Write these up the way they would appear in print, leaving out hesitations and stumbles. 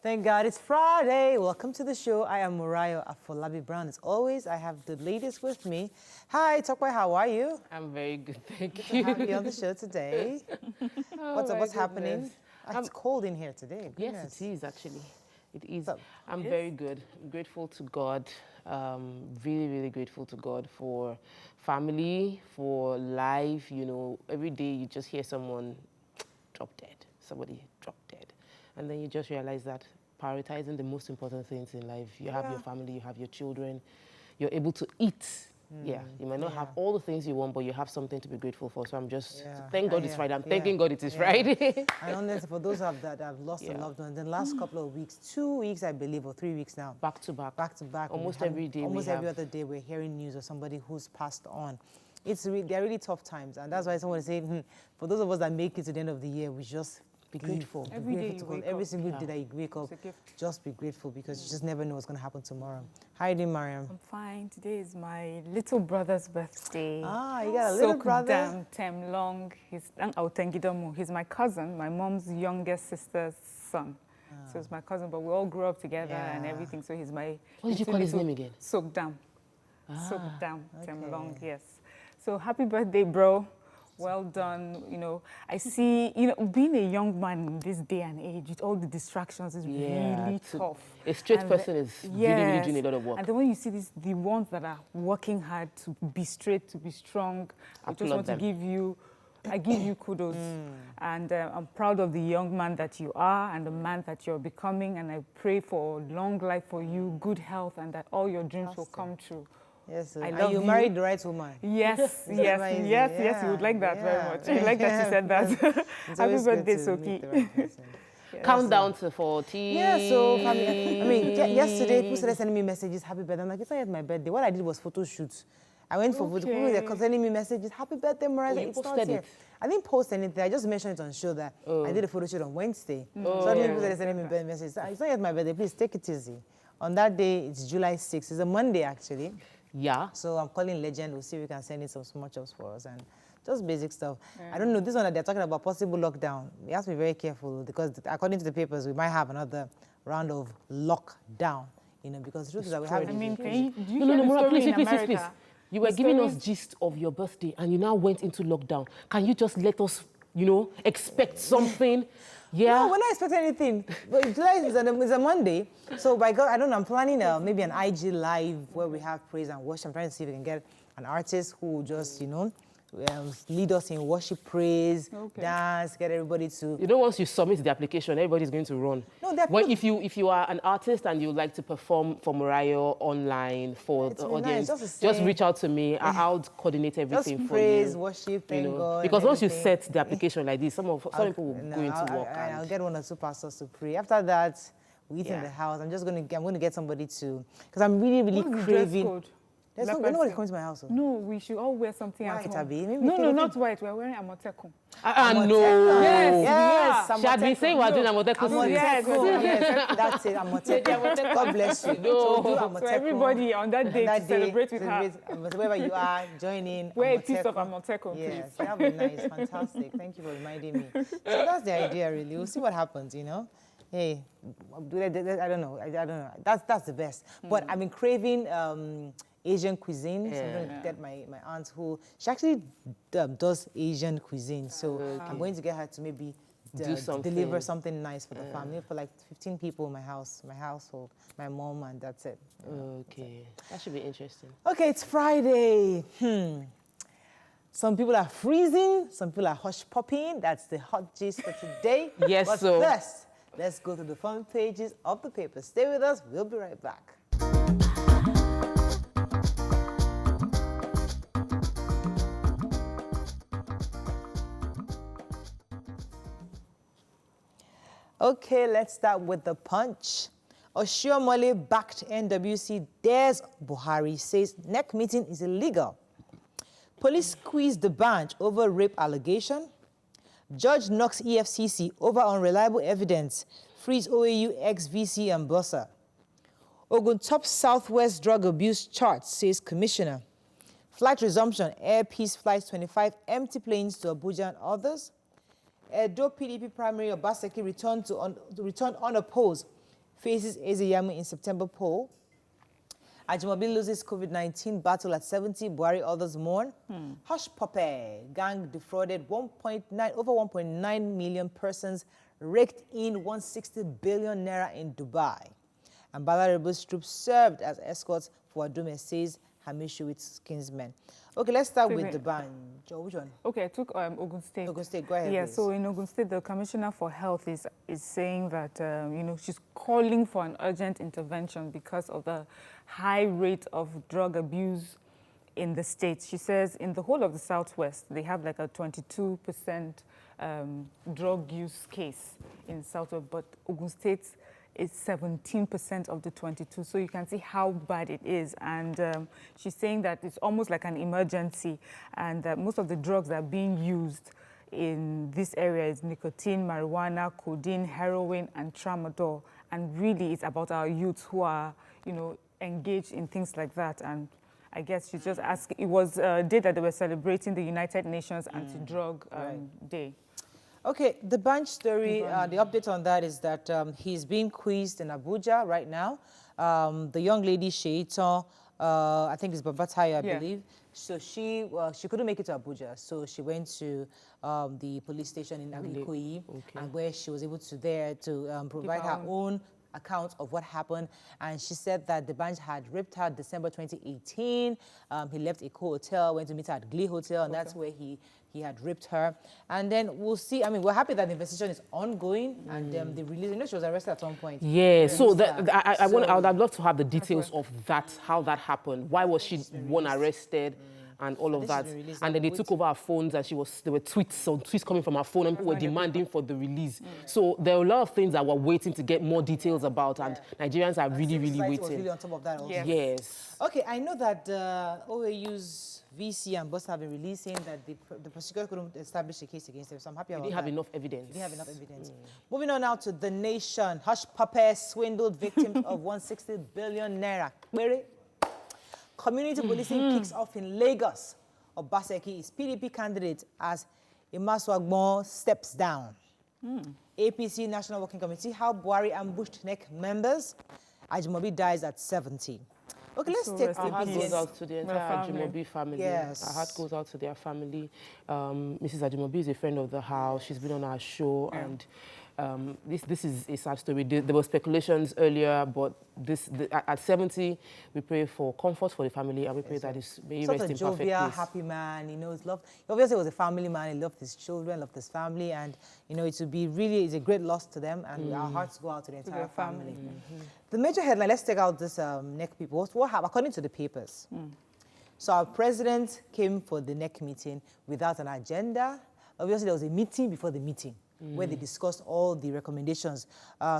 Thank God it's Friday. Welcome to the show. I am Murayo Afolabi Brown. As always, I have the ladies with me. Hi, Tokwe, how are you? I'm very good, thank Good you. to have you on the show today. What's happening? It's cold in here today. Goodness. Yes, it is actually. It is. So, I'm very good. I'm grateful to God. Really, really grateful to God for family, for life. You know, every day you just hear someone drop dead, somebody drop dead. And then you just realize that prioritizing the most important things in life, you have your family, you have your children, you're able to eat. Yeah, you might not have all the things you want, but you have something to be grateful for. So I'm just, thank God it's Friday. I'm thanking God it is Friday. And honestly, for those that have lost a loved one, the last couple of weeks, 2 weeks, I believe, or 3 weeks now. Back to back. Back to back. Almost every day. Almost every other day, we're hearing news of somebody who's passed on. They're really tough times. And that's why someone is saying, for those of us that make it to the end of the year, we just be grateful. Every day you wake every up. single day that you wake up, just be grateful because you just never know what's going to happen tomorrow. How are you doing, Mariam? I'm fine. Today is my little brother's birthday. Ah, you got a little brother? Tem Long. He's my cousin, my mom's youngest sister's son. So it's my cousin, but we all grew up together and everything. So he's my... What did you call his name again? Sokdam. Sokdam, Tem Long, yes. So happy birthday, bro. Well done. You know, I see, being a young man in this day and age with all the distractions is really tough. A straight person is really doing a lot of work. And then when you see the ones that are working hard to be straight, to be strong, I just want to give you, kudos. And I'm proud of the young man that you are and the man that you're becoming. And I pray for long life for you, good health, and that all your dreams will come true. Yes, I love you. Married the right woman. Yes, yes, you would like that very much. You like that you said that. Happy birthday, Soki. Countdown to 40. Yeah, so family, I mean, yesterday people started sending me messages, happy birthday. I'm like, it's not yet my birthday. What I did was photo shoots. I went for photo. People were sending me messages, happy birthday, Mariah. It's not yet. I didn't post anything. I just mentioned it on show that I did a photo shoot on Wednesday. So people started sending me messages. It's not yet my birthday. Please take it easy. On that day, it's July 6th. It's a Monday, actually. Yeah. So I'm calling Legend. We'll see if we can send in some small chops for us and just basic stuff. I don't know, this one that they're talking about possible lockdown. We have to be very careful because according to the papers, we might have another round of lockdown, because the truth is that we have... I mean, can you no, please. You were giving us gist of your birthday and you now went into lockdown. Can you just let us, expect something? Yeah. No, we're not expecting anything. But July is a Monday. So by God, I don't know, I'm planning maybe an IG live where we have praise and worship. I'm trying to see if we can get an artist who will just, lead us in worship, praise, dance, get everybody to... Once you submit the application, everybody's going to run. No, if you are an artist and you like to perform for Murayo online for the audience, just reach out to me. I'll coordinate everything just for praise, you. Worship, thank God. Because once you set the application like this, some people will go into work. I'll get one or two pastors to pray. After that, we eat in the house. I'm going to get somebody to... Because I'm really, really craving... Nobody coming to my house. No, we should all wear something at home. No, not white. We're wearing Amotekun. No. Yes. She had been saying we're doing Amotekun. Yes. That's it, Amotekun. God bless you. So everybody on that day to celebrate with her. Wherever you are, join in. Wear a piece of Amotekun, please. Yes, that would be nice. Fantastic. Thank you for reminding me. So that's the idea, really. We'll see what happens, Hey, I don't know. That's the best. But I've been craving Asian cuisine. So I'm going to get my aunt she actually does Asian cuisine. So I'm going to get her to maybe deliver something nice for the family, for like 15 people in my household, my mom, and that's it. Okay, that should be interesting. Okay, it's Friday. Some people are freezing, some people are hush-puppying. That's the hot gist for today. Yes, but first, let's go to the front pages of the paper. Stay with us. We'll be right back. Okay, let's start with the Punch. Oshiomhole-backed NWC dares Buhari, says neck meeting is illegal. Police squeezed the bench over rape allegation. Judge knocks EFCC over unreliable evidence, frees OAU ex-VC and Bossa. Ogun tops Southwest drug abuse chart, says Commissioner. Flight resumption, Air Peace Flight 25, empty planes to Abuja and others. Edo PDP primary Obaseki returned unopposed, faces Ezeyamu in September poll. Ajimobi loses COVID-19 battle at 70, Buhari others mourn. Hushpuppi gang defrauded over 1.9 million persons, raked in 160 billion naira in Dubai. And Balarabu's troops served as escorts for Adume, says Hamishu with kinsmen. Okay, let's start with the ban. Joe, which one? Okay, I took Ogun State. Ogun State, go ahead, Yeah, please. so in Ogun State, the Commissioner for Health is saying that, she's calling for an urgent intervention because of the high rate of drug abuse in the state. She says in the whole of the Southwest, they have like a 22% drug use case in Southwest, but Ogun State is 17% of the 22. So you can see how bad it is. And she's saying that it's almost like an emergency, and that most of the drugs that are being used in this area is nicotine, marijuana, codeine, heroin, and tramadol. And really, it's about our youth who are, engaged in things like that. And I guess she's just asking. It was a day that they were celebrating the United Nations Anti-Drug Day. Okay, the Banch story, the update on that is that he's being quizzed in Abuja right now. The young lady, Sheita, I think it's Babataya, I believe. So she couldn't make it to Abuja, so she went to the police station in Agikoyi, and where she was able to provide her own account of what happened. And she said that the Banch had raped her December 2018. He left Eko Hotel, went to meet her at Glee Hotel, and that's where he had raped her. And then we'll see. I mean, we're happy that the investigation is ongoing, and they released. She was arrested at some point. Yeah. So I would love to have the details of that, how that happened. Why was she arrested? And all of that. And then they took over her phones, and there were tweets coming from her phone, and people were demanding for the release. So there are a lot of things that we're waiting to get more details about, and Nigerians are really waiting. Was really on top of that also. Yes. Okay, I know that OAU's VC and boss have been releasing that the prosecutor couldn't establish a case against them, so I'm happy about that. They didn't have enough evidence. They didn't have enough evidence. Moving on now to The Nation. Hushpuppi swindled victims of 160 billion naira. Community policing kicks off in Lagos. Obaseki is PDP candidate as Imaswagbon steps down. APC National Working Committee, how Buhari ambushed NEC members. Ajimobi dies at 70. Okay, let's take Our heart goes out to the entire Ajimobi family. Yes. Our heart goes out to their family. Mrs. Ajimobi is a friend of the house. She's been on our show, and this is a sad story. There were speculations earlier, but at 70, we pray for comfort for the family, and we pray that may he rest in perfect peace. Such a jovial, happy man. He's loved. He obviously was a family man. He loved his children, loved his family, and it would be it's a great loss to them, and our hearts go out to the entire family. The major headline. Let's take out this NEC people. What happened according to the papers? So our president came for the NEC meeting without an agenda. Obviously, there was a meeting before the meeting, where they discussed all the recommendations,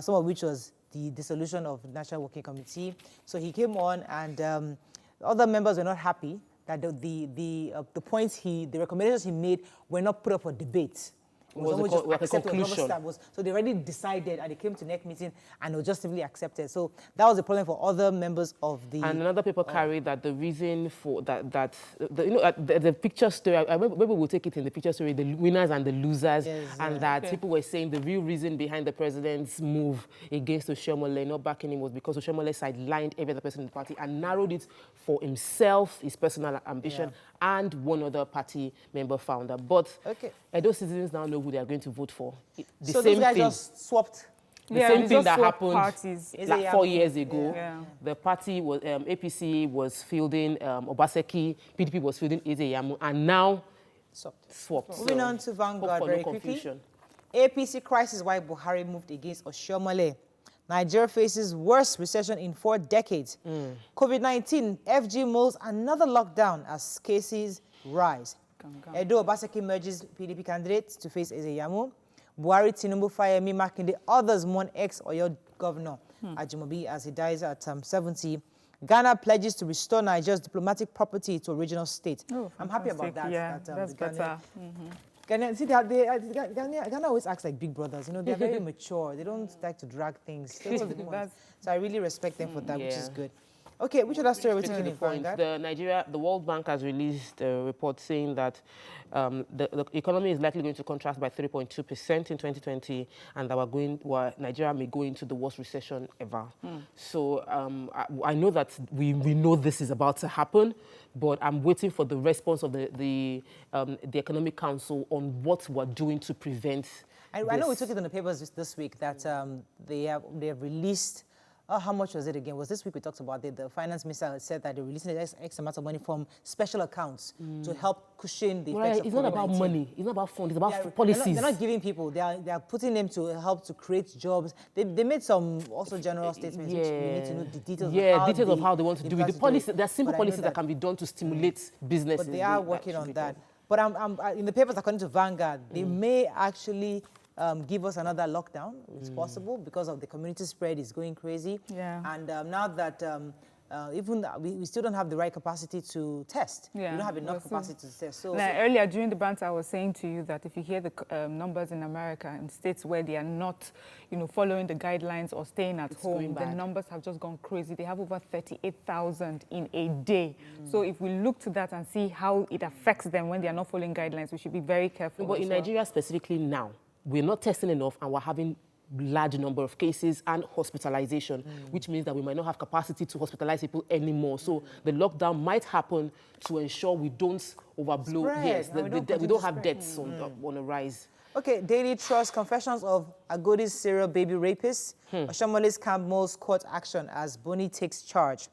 some of which was the dissolution of the National Working Committee. So he came on, and other members were not happy that the points the recommendations he made were not put up for debate. It was a conclusion. So they already decided, and they came to NEC meeting, and it was just simply accepted. So that was a problem for other members of the. And another paper carried that the reason for the picture story. Maybe we'll take it in the picture story, the winners and the losers, that people were saying the real reason behind the president's move against Oshiomhole not backing him was because Oshiomhole sidelined every other person in the party and narrowed it for himself, his personal ambition, and one other party member founder. But Edo citizens now know who they are going to vote for. So those guys just swapped. The same thing that happened parties. like 4 years ago. The party was APC was fielding Obaseki, PDP was fielding Ezeyamu, and now swapped. Moving on to Vanguard very quickly. APC crisis why Buhari moved against Oshiomhole. Nigeria faces worst recession in 4 decades. COVID-19, FG molds another lockdown as cases rise. Edo Obaseki merges PDP candidates to face Ezeyamu. Buhari, Tinubu, Fayemi, Makinde, others mourn ex-Oyo governor Ajimobi as he dies at 70. Ghana pledges to restore Nigeria's diplomatic property to original state. I'm happy about that. Yeah, that's better. Ghana always acts like big brothers. They're very mature. They don't like to drag things. So I really respect them for that, which is good. Okay, which other story are we taking in point? The World Bank has released a report saying that the economy is likely going to contract by 3.2% in 2020, and that Nigeria may go into the worst recession ever. So I know that we know this is about to happen, but I'm waiting for the response of the Economic Council on what we're doing to prevent. I know we took it in the papers this week that they have released. How much was it again? Was this week we talked about it? The finance minister said that they're releasing X amount of money from special accounts to help cushion the effects of COVID-19. It's not about money. It's not about funds. It's about policies. They're not giving people. They are putting them to help to create jobs. They made some also general statements which we need to know the details. Details of how they want to do it. The policy. There are simple policies that can be done to stimulate businesses. But they are working on that. But I'm in the papers, according to Vanguard, they may actually give us another lockdown. It's possible because of the community spread is going crazy. Yeah. And now that we still don't have the right capacity to test. Yeah. We don't have enough capacity to test. So earlier during the banter, I was saying to you that if you hear the numbers in America, in states where they are not, following the guidelines or staying at home, the numbers have just gone crazy. They have over 38,000 in a day. So if we look to that and see how it affects them when they are not following guidelines, we should be very careful. But in Nigeria specifically now, we're not testing enough and we're having large number of cases and hospitalization, which means that we might not have capacity to hospitalize people anymore. So the lockdown might happen to ensure we don't overblow. Spread. Yes, we don't have deaths on a rise. Okay, Daily Trust, confessions of Agodi's serial baby rapist. Oshomole's Campbell's court action as Boni takes charge.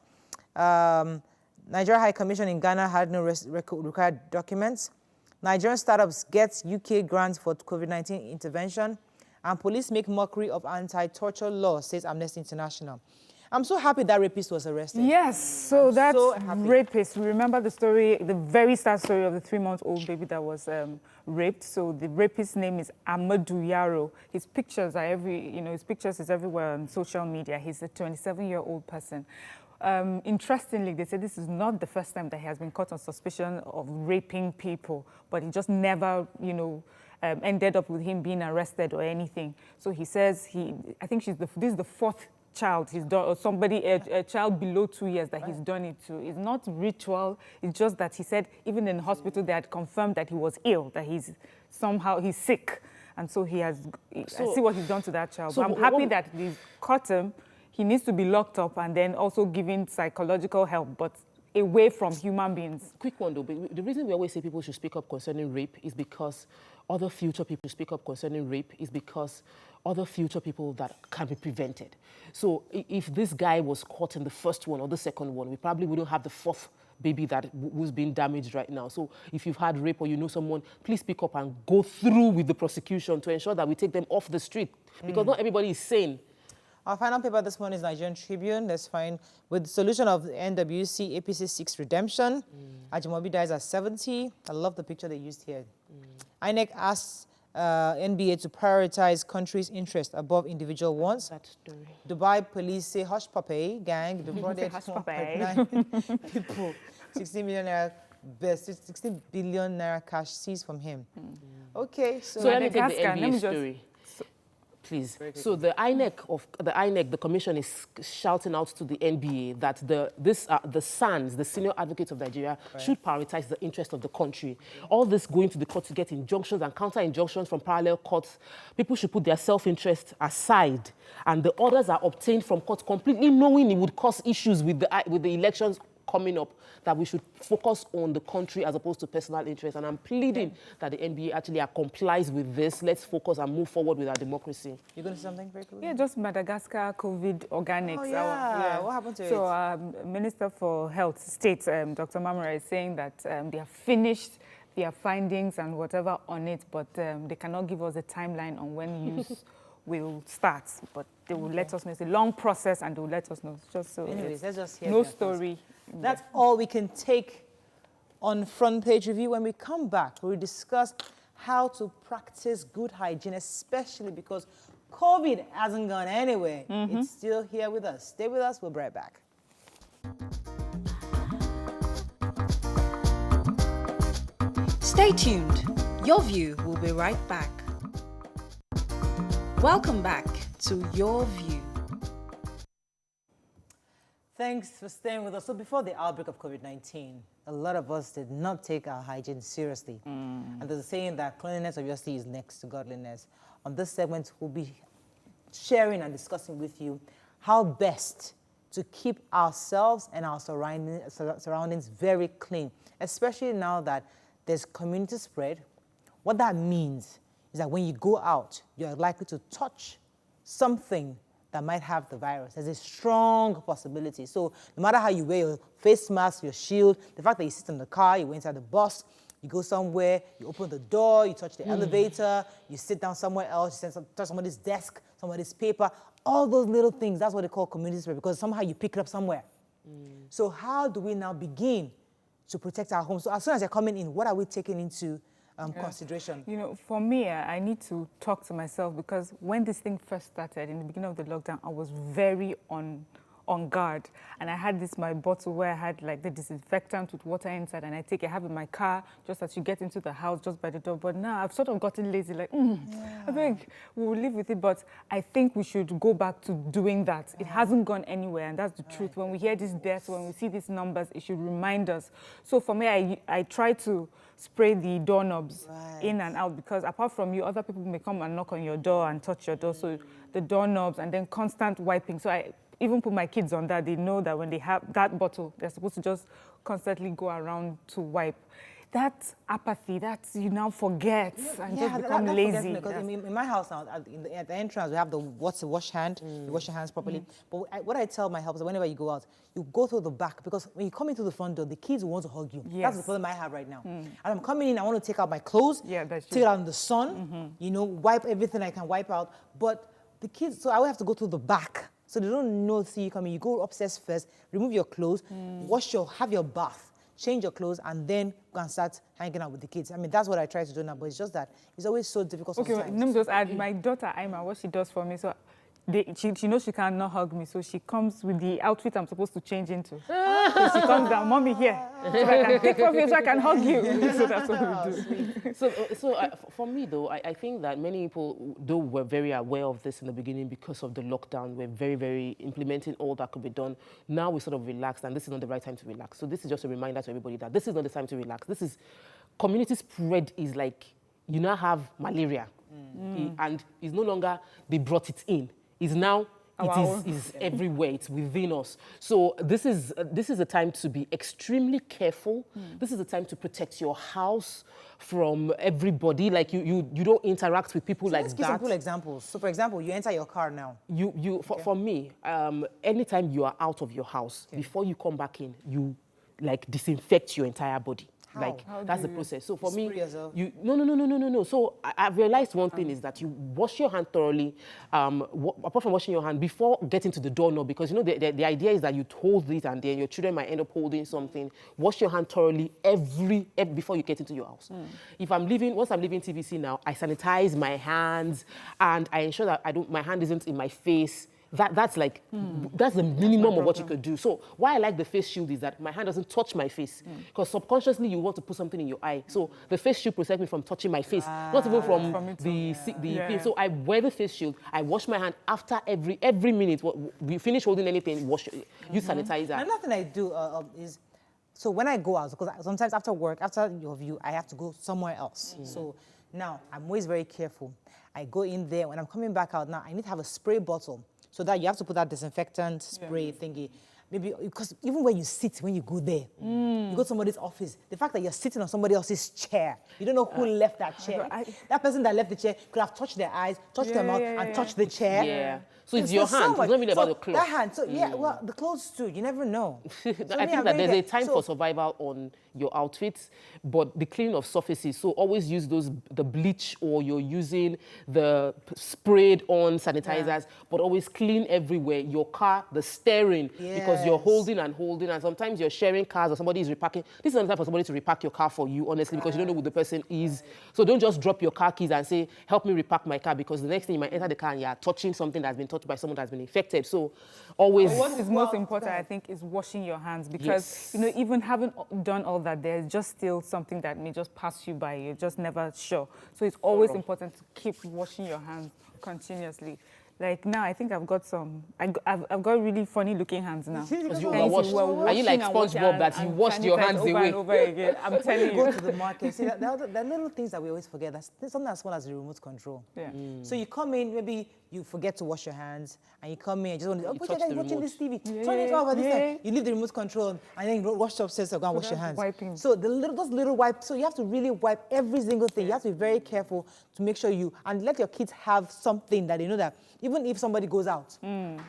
Nigeria High Commission in Ghana had no required documents. Nigerian startups get UK grants for COVID-19 intervention. And police make mockery of anti-torture law, says Amnesty International. I'm so happy that rapist was arrested. Yes, so that rapist, we remember the story, the very sad story of the 3-month-old baby that was raped. So the rapist's name is Amadou Yaro. His pictures are his pictures is everywhere on social media. He's a 27-year-old person. Interestingly, they say this is not the first time that he has been caught on suspicion of raping people, but he just never, ended up with him being arrested or anything. So he says I think this is the 4th child he's done, or somebody, a child below 2 years that he's done it to. It's not ritual. It's just that he said even in the hospital they had confirmed that he was ill, that he's sick, and so I see what he's done to that child. So but I'm happy that they've caught him. He needs to be locked up and then also given psychological help, but away from human beings. Quick one though, but the reason we always say people should speak up concerning rape is because other future people speak up concerning rape is because other future people that can be prevented. So if this guy was caught in the first one or the second one, we probably wouldn't have the 4th baby who's being damaged right now. So if you've had rape or you know someone, please speak up and go through with the prosecution to ensure that we take them off the street, because not everybody is sane. Our final paper this morning is Nigerian Tribune. Let's find with the solution of NWC APC 6 redemption. Ajimobi dies at 70. I love the picture they used here. INEC asks NBA to prioritize country's interest above individual wants. That story. Dubai police say Hushpuppi gang defrauded 1.9 people. 16 billion naira cash seized from him. Okay, so let me take the NBA story. Please. So the INEC, the commission is shouting out to the NBA that the SANS, the Senior Advocates of Nigeria, should prioritize the interest of the country. All this going to the court to get injunctions and counter-injunctions from parallel courts, people should put their self-interest aside, and the orders are obtained from court completely knowing it would cause issues with the elections coming up, that we should focus on the country as opposed to personal interest. And I'm pleading that the NBA actually complies with this. Let's focus and move forward with our democracy. You're going to say something very quickly? Yeah, just Madagascar COVID organics. Oh, yeah. What happened to it? So Minister for Health State, Dr. Mamara, is saying that they have finished their findings and whatever on it, but they cannot give us a timeline on when use will start. But they will let us know. It's a long process, and they will let us know. Just so. Anyways, let's just hear no story. That's all we can take on Front Page Review. When we come back, we'll discuss how to practice good hygiene, especially because COVID hasn't gone anywhere. It's still here with us. Stay with us. We'll be right back. Stay tuned. Your View will be right back. Welcome back to Your View. Thanks for staying with us. So before the outbreak of COVID-19, a lot of us did not take our hygiene seriously. And there's a saying that cleanliness obviously is next to godliness. On this segment, we'll be sharing and discussing with you how best to keep ourselves and our surroundings very clean, especially now that there's community spread. What that means is that when you go out, you're likely to touch something that might have the virus. There's a strong possibility. So no matter how you wear your face mask, your shield, the fact that you sit in the car, you go inside the bus, you go somewhere, you open the door, you touch the elevator, you sit down somewhere else, you touch somebody's desk, somebody's paper, all those little things, that's what they call community spread, because somehow you pick it up somewhere. So how do we now begin to protect our homes? So as soon as you're coming in, what are we taking into consideration? You know, for me, I need to talk to myself, because when this thing first started, in the beginning of the lockdown, I was very on guard. And I had my bottle where I had like the disinfectant with water inside, and I have it in my car just as you get into the house, just by the door. But now I've sort of gotten lazy, like, I think we'll live with it. But I think we should go back to doing that. It hasn't gone anywhere, and that's the truth. When we hear these deaths, when we see these numbers, it should remind us. So for me, I try to spray the doorknobs in and out, because apart from you, other people may come and knock on your door and touch your door. So the doorknobs, and then constant wiping. So I even put my kids on that. They know that when they have that bottle, they're supposed to just constantly go around to wipe. That apathy, you now forget and just become lazy. Because in my house now, at the entrance, we have the wash hand. You wash your hands properly. But what I tell my helpers, whenever you go out, you go through the back, because when you come into the front door, the kids will want to hug you. Yes. That's the problem I have right now. And I'm coming in, I want to take out my clothes, take it out in the sun, you know, wipe everything I can wipe out. But the kids, so I will have to go through the back. So they don't see you coming. You go upstairs first, remove your clothes, have your bath, change your clothes, and then go and start hanging out with the kids. I mean, that's what I try to do now, but it's just that it's always so difficult sometimes. Okay, let me just add, my daughter, Ima, what she does for me, so she knows she cannot hug me, so she comes with the outfit I'm supposed to change into. So she comes down, Mommy, here, so I can take from you so I can hug you. So that's what we do. So for me, though, I think that many people, though, were very aware of this in the beginning because of the lockdown. We're very, very implementing all that could be done. Now we sort of relaxed, and this is not the right time to relax. So this is just a reminder to everybody that this is not the time to relax. This is, community spread is like, you now have malaria, and it's no longer they brought it in. Is now it is everywhere. It's within us. So this is a time to be extremely careful. This is a time to protect your house from everybody. Like you don't interact with people like Let's that. give simple examples. So for example, you enter your car now. For me, anytime you are out of your house, before you come back in, you like disinfect your entire body. How? Like that's the process. So for me, no. So I've realized one thing is that you wash your hand thoroughly. Apart from washing your hand before getting to the doorknob, because you know the idea is that you hold it and then your children might end up holding something. Wash your hand thoroughly every before you get into your house. Once I'm leaving TVC now, I sanitize my hands and I ensure that my hand isn't in my face. That's the minimum of what you could do. So why I like the face shield is that my hand doesn't touch my face, because subconsciously you want to put something in your eye. So the face shield protects me from touching my face, not even from the pain. So I wear the face shield. I wash my hand after every minute. We finish holding anything, use sanitizer. Another thing I do is, so when I go out, because sometimes after work, after your view, I have to go somewhere else. So now I'm always very careful. I go in there. When I'm coming back out now, I need to have a spray bottle. So that you have to put that disinfectant spray thingy. Maybe, because even when you go there, you go to somebody's office, the fact that you're sitting on somebody else's chair, you don't know who left that chair. That person that left the chair could have touched their eyes, touched their mouth, and touched the chair. Yeah. So it's your hand. It's not really about the clothes. That hand. So well, the clothes too. You never know. I think that there's a time for survival on your outfits, but the cleaning of surfaces. So always use the bleach, or you're using the sprayed on sanitizers, but always clean everywhere. Your car, the steering, because you're holding, and sometimes you're sharing cars or somebody is repacking. This is not the time for somebody to repack your car for you, honestly, because you don't know who the person is. So don't just drop your car keys and say, help me repack my car, because the next thing you might enter the car and you're touching something that's been touched by someone that's been infected. So always... What is most important, I think, is washing your hands, because, you know, even having done all that, there's just still something that may just pass you by. You're just never sure. So it's always important to keep washing your hands continuously. Like now, I think I've got I've got really funny looking hands now. Because you Hence, washed. we're Are you like washing and washing SpongeBob that you and washed your sanitize hands over away? and over again? I'm telling Go you. to the market. See, the little things that we always forget. That's something as small as the remote control. Yeah. So you come in, maybe you forget to wash your hands, and you come in and just want to, touch you're the watching remote. this TV. Yeah, Turn it off at this yeah. time. You leave the remote control, and then you wash upstairs and go and wash your that's hands. wiping. So those little wipes, so you have to really wipe every single thing. You have to be very careful to make sure and let your kids have something that they know that even if somebody goes out,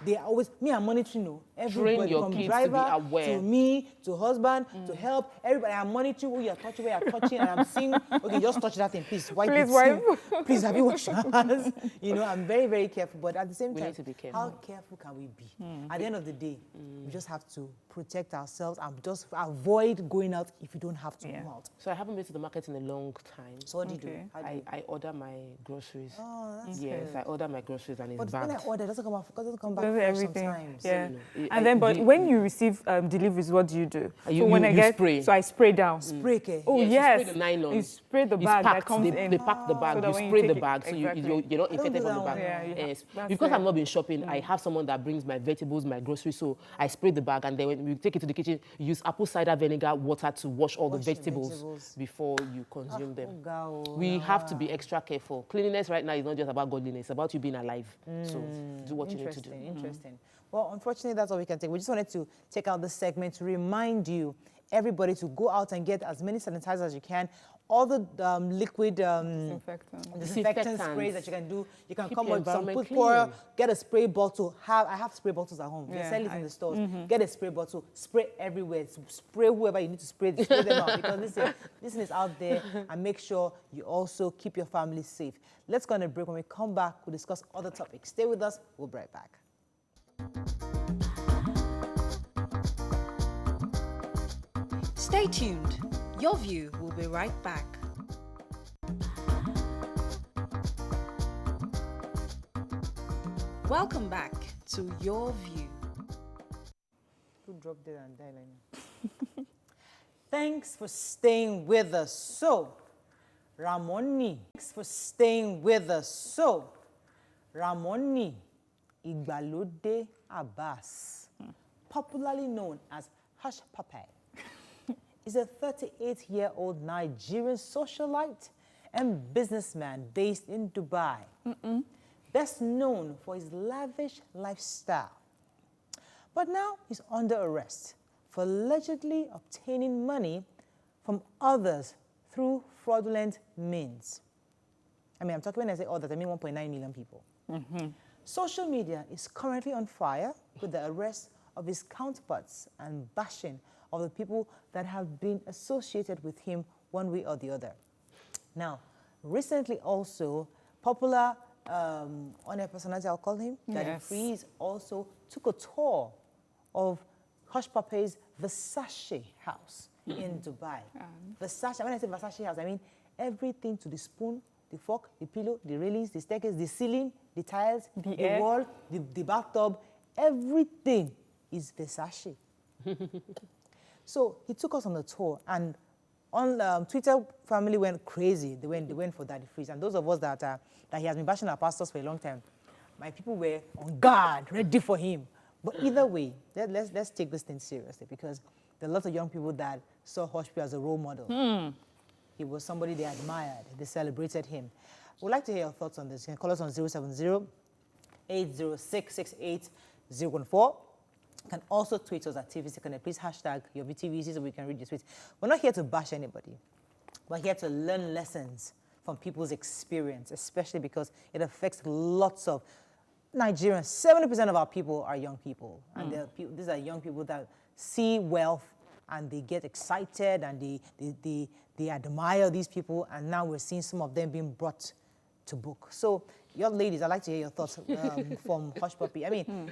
they are always, I'm monitoring you. Everybody your from kids to be driver aware. to me, to husband, to help, everybody. I'm monitoring who you're touching, where you're touching, and I'm seeing, okay, just touch that thing, please. Wipe Please it. wipe. Please, have you washed your hands? I'm very, very careful, but at the same We time, need to be careful. how careful can we be? At the end of the day, we just have to protect ourselves and just avoid going out if you don't have to go out. So I haven't been to the market in a long time. So what do you do? Okay. How do you I order my groceries. Oh, that's Yes, I order my groceries and it's But when I bagged. order, it doesn't come back Does fresh everything. sometimes. Yeah. I- And then, but you- when you receive deliveries, what do you do? You- So when you- I you get, spray. so I spray down. Spray care. Oh Yes, yes, you spray the nylon. You spray the It's bag that packed. comes They, in. they pack the bag. So that You when you spray take the it- bag, so exactly. you're not I don't infected do from the that bag. one. Yeah, you Yes. that's Because it. I've not been shopping, I have someone that brings my vegetables, my groceries, so I spray the bag, and then when we take it to the kitchen, you use apple cider vinegar water to wash all the Wash the vegetables vegetables. before you consume them. Oh, We have to be extra careful. Cleanliness right now is not just about godliness, it's about you being alive. So do what you need to do. Interesting. Well, unfortunately, that's all we can take. We just wanted to take out this segment to remind you, everybody, to go out and get as many sanitizers as you can. All the liquid disinfectant Disinfectants. sprays that you can do. You can Keep come your with some environment pour, clean. get a spray bottle. I have spray bottles at home. They Yeah, sell it in the stores. Get a spray bottle. Spray everywhere. Spray whoever you need to spray them out. Because listen, this is out there, and make sure you also keep your family safe. Let's go on a break. When we come back, we'll discuss other topics. Stay with us. We'll be right back. Stay tuned. Your View will be right back. Welcome back to Your View. Who dropped it and died like that? Thanks for staying with us. So, Ramoni. Thanks for staying with us. So, Ramoni Igbalode Abbas, popularly known as Hushpuppi, is a 38-year-old Nigerian socialite and businessman based in Dubai. Best known for his lavish lifestyle. But now he's under arrest for allegedly obtaining money from others through fraudulent means. I'm talking, when I say others, I mean 1.9 million people. Social media is currently on fire with the arrest of his counterparts and bashing of the people that have been associated with him one way or the other. Now, recently also, popular on-air personality, I'll call him, Daddy Yes. Freeze, also took a tour of Hushpuppi's Versace house in Dubai. Versace, when I say Versace house, I mean everything, to the spoon, the fork, the pillow, the railings, the staircase, the ceiling, the tiles, the air. wall, the bathtub, everything is Versace. So he took us on a tour, and on Twitter, family went crazy. They went for Daddy Freeze, and those of us that he has been bashing our pastors for a long time, my people were on guard, ready for him. But either way, let's take this thing seriously, because there are lots of young people that saw Hushpuppi as a role model. He was somebody they admired. They celebrated him. We'd like to hear your thoughts on this. You can call us on 070-806-68014. You can also tweet us at TVC Connect. Please hashtag your VTVC so we can read your tweets. We're not here to bash anybody. We're here to learn lessons from people's experience, especially because it affects lots of Nigerians. 70% of our people are young people. And these are young people that see wealth and they get excited and they admire these people. And now we're seeing some of them being brought to book. So, young ladies, I'd like to hear your thoughts from Hushpuppi. I mean,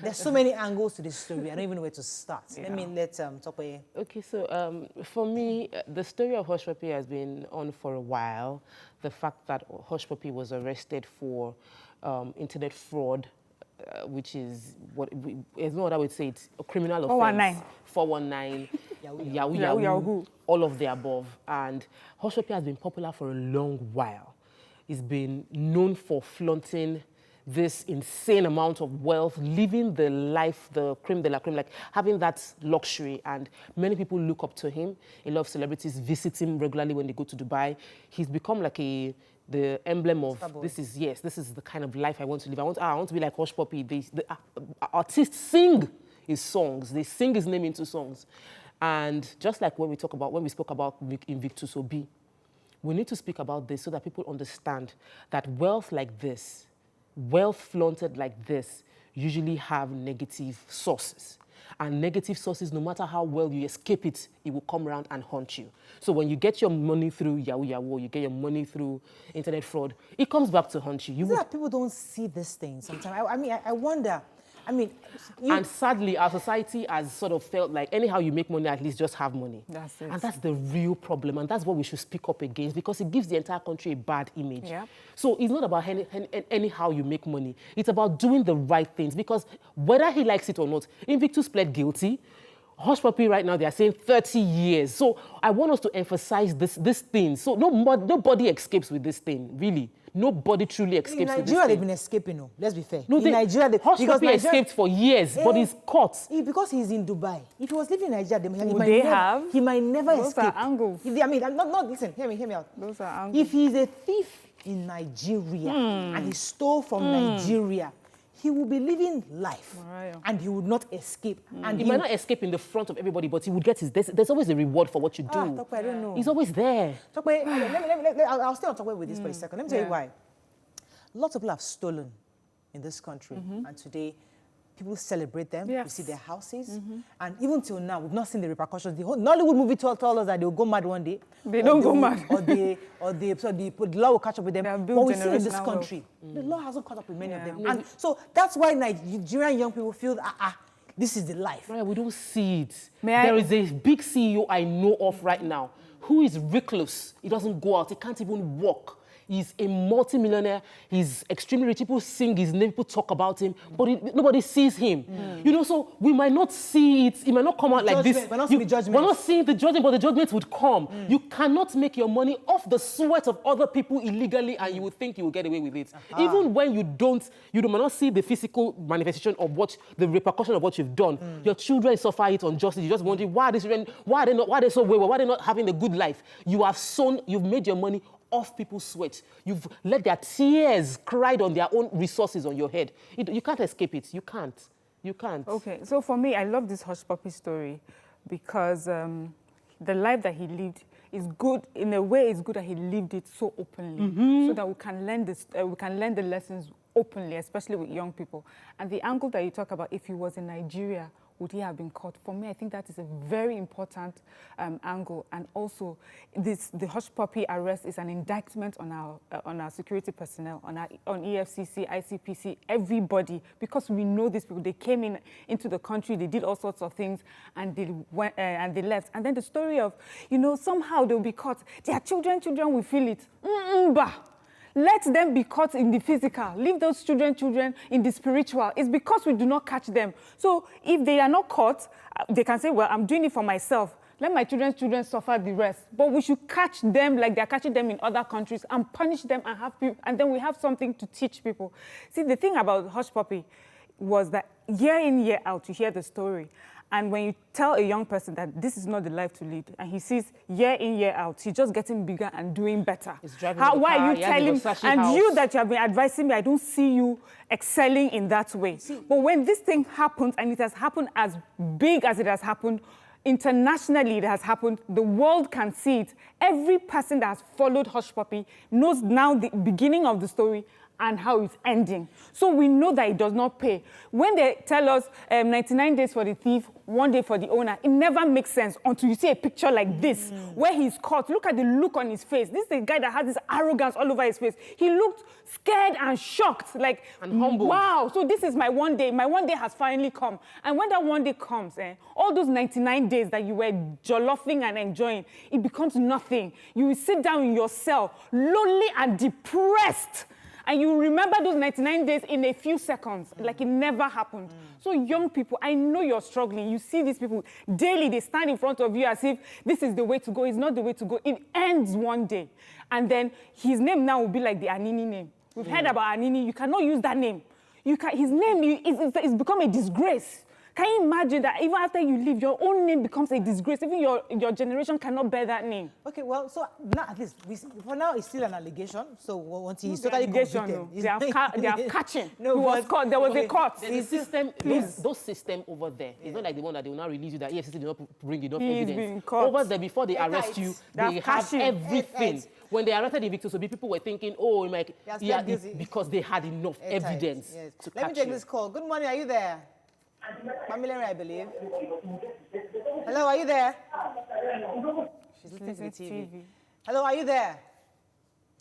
there's so many angles to this story. I don't even know where to start. Yeah. Let's talk about. Okay, so for me, the story of Hushpuppi has been on for a while. The fact that Hushpuppi was arrested for internet fraud, which is there's no other way to say it, a criminal offense. 419, Yahoo, all of the above. And Hushpuppi has been popular for a long while. He's been known for flaunting this insane amount of wealth, living the life, the creme de la creme, like having that luxury. And many people look up to him. A lot of celebrities visit him regularly when they go to Dubai. He's become like the emblem of this is the kind of life I want to live. I want to be like Hushpuppi. The artists sing his songs. They sing his name into songs. And just like when we spoke about Invictus Obi, we need to speak about this so that people understand that wealth like this, wealth flaunted like this, usually have negative sources. And negative sources, no matter how well you escape it, it will come around and haunt you. So when you get your money through Yahoo Yahoo, you get your money through internet fraud, it comes back to haunt you. People don't see this thing sometimes. I wonder. And sadly, our society has sort of felt like anyhow you make money, at least just have money. That's it. And that's the real problem. And that's what we should speak up against, because it gives the entire country a bad image. Yeah. So it's not about anyhow you make money. It's about doing the right things, because whether he likes it or not, Invictus pled guilty. Hushpuppi right now, they are saying 30 years. So I want us to emphasize this thing. So nobody escapes with this thing, really. Nobody truly escapes with this thing. In Nigeria, they've been escaping, no? Let's be fair. No, in Nigeria, Hushpuppi escaped for years, but he's caught. Because he's in Dubai. If he was living in Nigeria, he might never escape. Those are angles. Listen, hear me out. Those are angles. If he's a thief in Nigeria and he stole from Nigeria, he will be living life and he would not escape. And he might not escape in the front of everybody, but he would get his... There's always a reward for what you do. Tokwe, I don't know. He's always there. Tokwe, I'll stay on Tokwe with this for a second. Let me tell you why. Lots of people have stolen in this country, and today people celebrate them. Yes. We see their houses, and even till now, we've not seen the repercussions. The whole Nollywood movie told us that they'll go mad one day. They don't go mad. The law will catch up with them. But we see in this country, the law hasn't caught up with many of them. And so that's why Nigerian young people feel this is the life. Right, we don't see it. There is a big CEO I know of right now who is recluse. He doesn't go out. He can't even walk. He's a multi-millionaire. He's extremely rich. People sing his name. People talk about him. But nobody sees him. You know, so we might not see it. It might not come out like this. We're not seeing the judgment. We're not seeing the judgment, but the judgment would come. You cannot make your money off the sweat of other people illegally, and you would think you will get away with it. Even when you might not see the physical manifestation of the repercussion of what you've done. Your children suffer it unjustly. You're just wondering why are they so wayward? Why are they not having a good life? You've made your money off people's sweat. You've let their tears cried on their own resources on your head. You can't escape it. You can't. Okay, so for me, I love this Hushpuppi story because the life that he lived is good. In a way, it's good that he lived it so openly, so that we can learn the lessons openly, especially with young people. And the angle that you talk about, if he was in Nigeria, would he have been caught? For me, I think that is a very important angle. And also, the Hushpuppi arrest is an indictment on our security personnel, on EFCC, ICPC, everybody, because we know these people. They came into the country, they did all sorts of things, and they went and they left. And then the story of, somehow they'll be caught. Their children will feel it. Let them be caught in the physical. Leave those children in the spiritual. It's because we do not catch them. So if they are not caught, they can say, well, I'm doing it for myself. Let my children suffer the rest. But we should catch them like they're catching them in other countries and punish them and have people, and then we have something to teach people. See, the thing about Hushpuppi was that year in, year out, you hear the story. And when you tell a young person that this is not the life to lead, and he sees year in, year out, he's just getting bigger and doing better. Why are you telling him? And you that you have been advising me, I don't see you excelling in that way. But when this thing happens, and it has happened as big as it has happened, internationally it has happened, the world can see it. Every person that has followed Hushpuppi knows now the beginning of the story and how it's ending. So we know that it does not pay. When they tell us 99 days for the thief, 1 day for the owner, it never makes sense until you see a picture like this, where he's caught. Look at the look on his face. This is a guy that has this arrogance all over his face. He looked scared and shocked, and humble. Wow, so this is my 1 day. My 1 day has finally come. And when that 1 day comes, all those 99 days that you were jollophing and enjoying, it becomes nothing. You will sit down in your cell, lonely and depressed. And you remember those 99 days in a few seconds, like it never happened. So young people, I know you're struggling. You see these people daily, they stand in front of you as if this is the way to go. It's not the way to go. It ends one day. And then his name now will be like the Anini name. We've heard about Anini. You cannot use that name. His name is become a disgrace. Can you imagine that even after you leave, your own name becomes a disgrace? Even your generation cannot bear that name. Okay, well, so now at least, for now, it's still an allegation. So once he's No, totally convicted... no. They are catching. No, he was caught. There was a court. The system, those system over there, it's not like the one that they will now release you that EFCC did not bring enough evidence. Been caught. Over there, before they arrest you, they have everything. When they arrested the victim, so people were thinking, oh, because they had enough evidence to catch you. Let me take this call. Good morning, are you there? Mamilere, I believe. Hello, are you there? She's listening to the TV. Hello, are you there?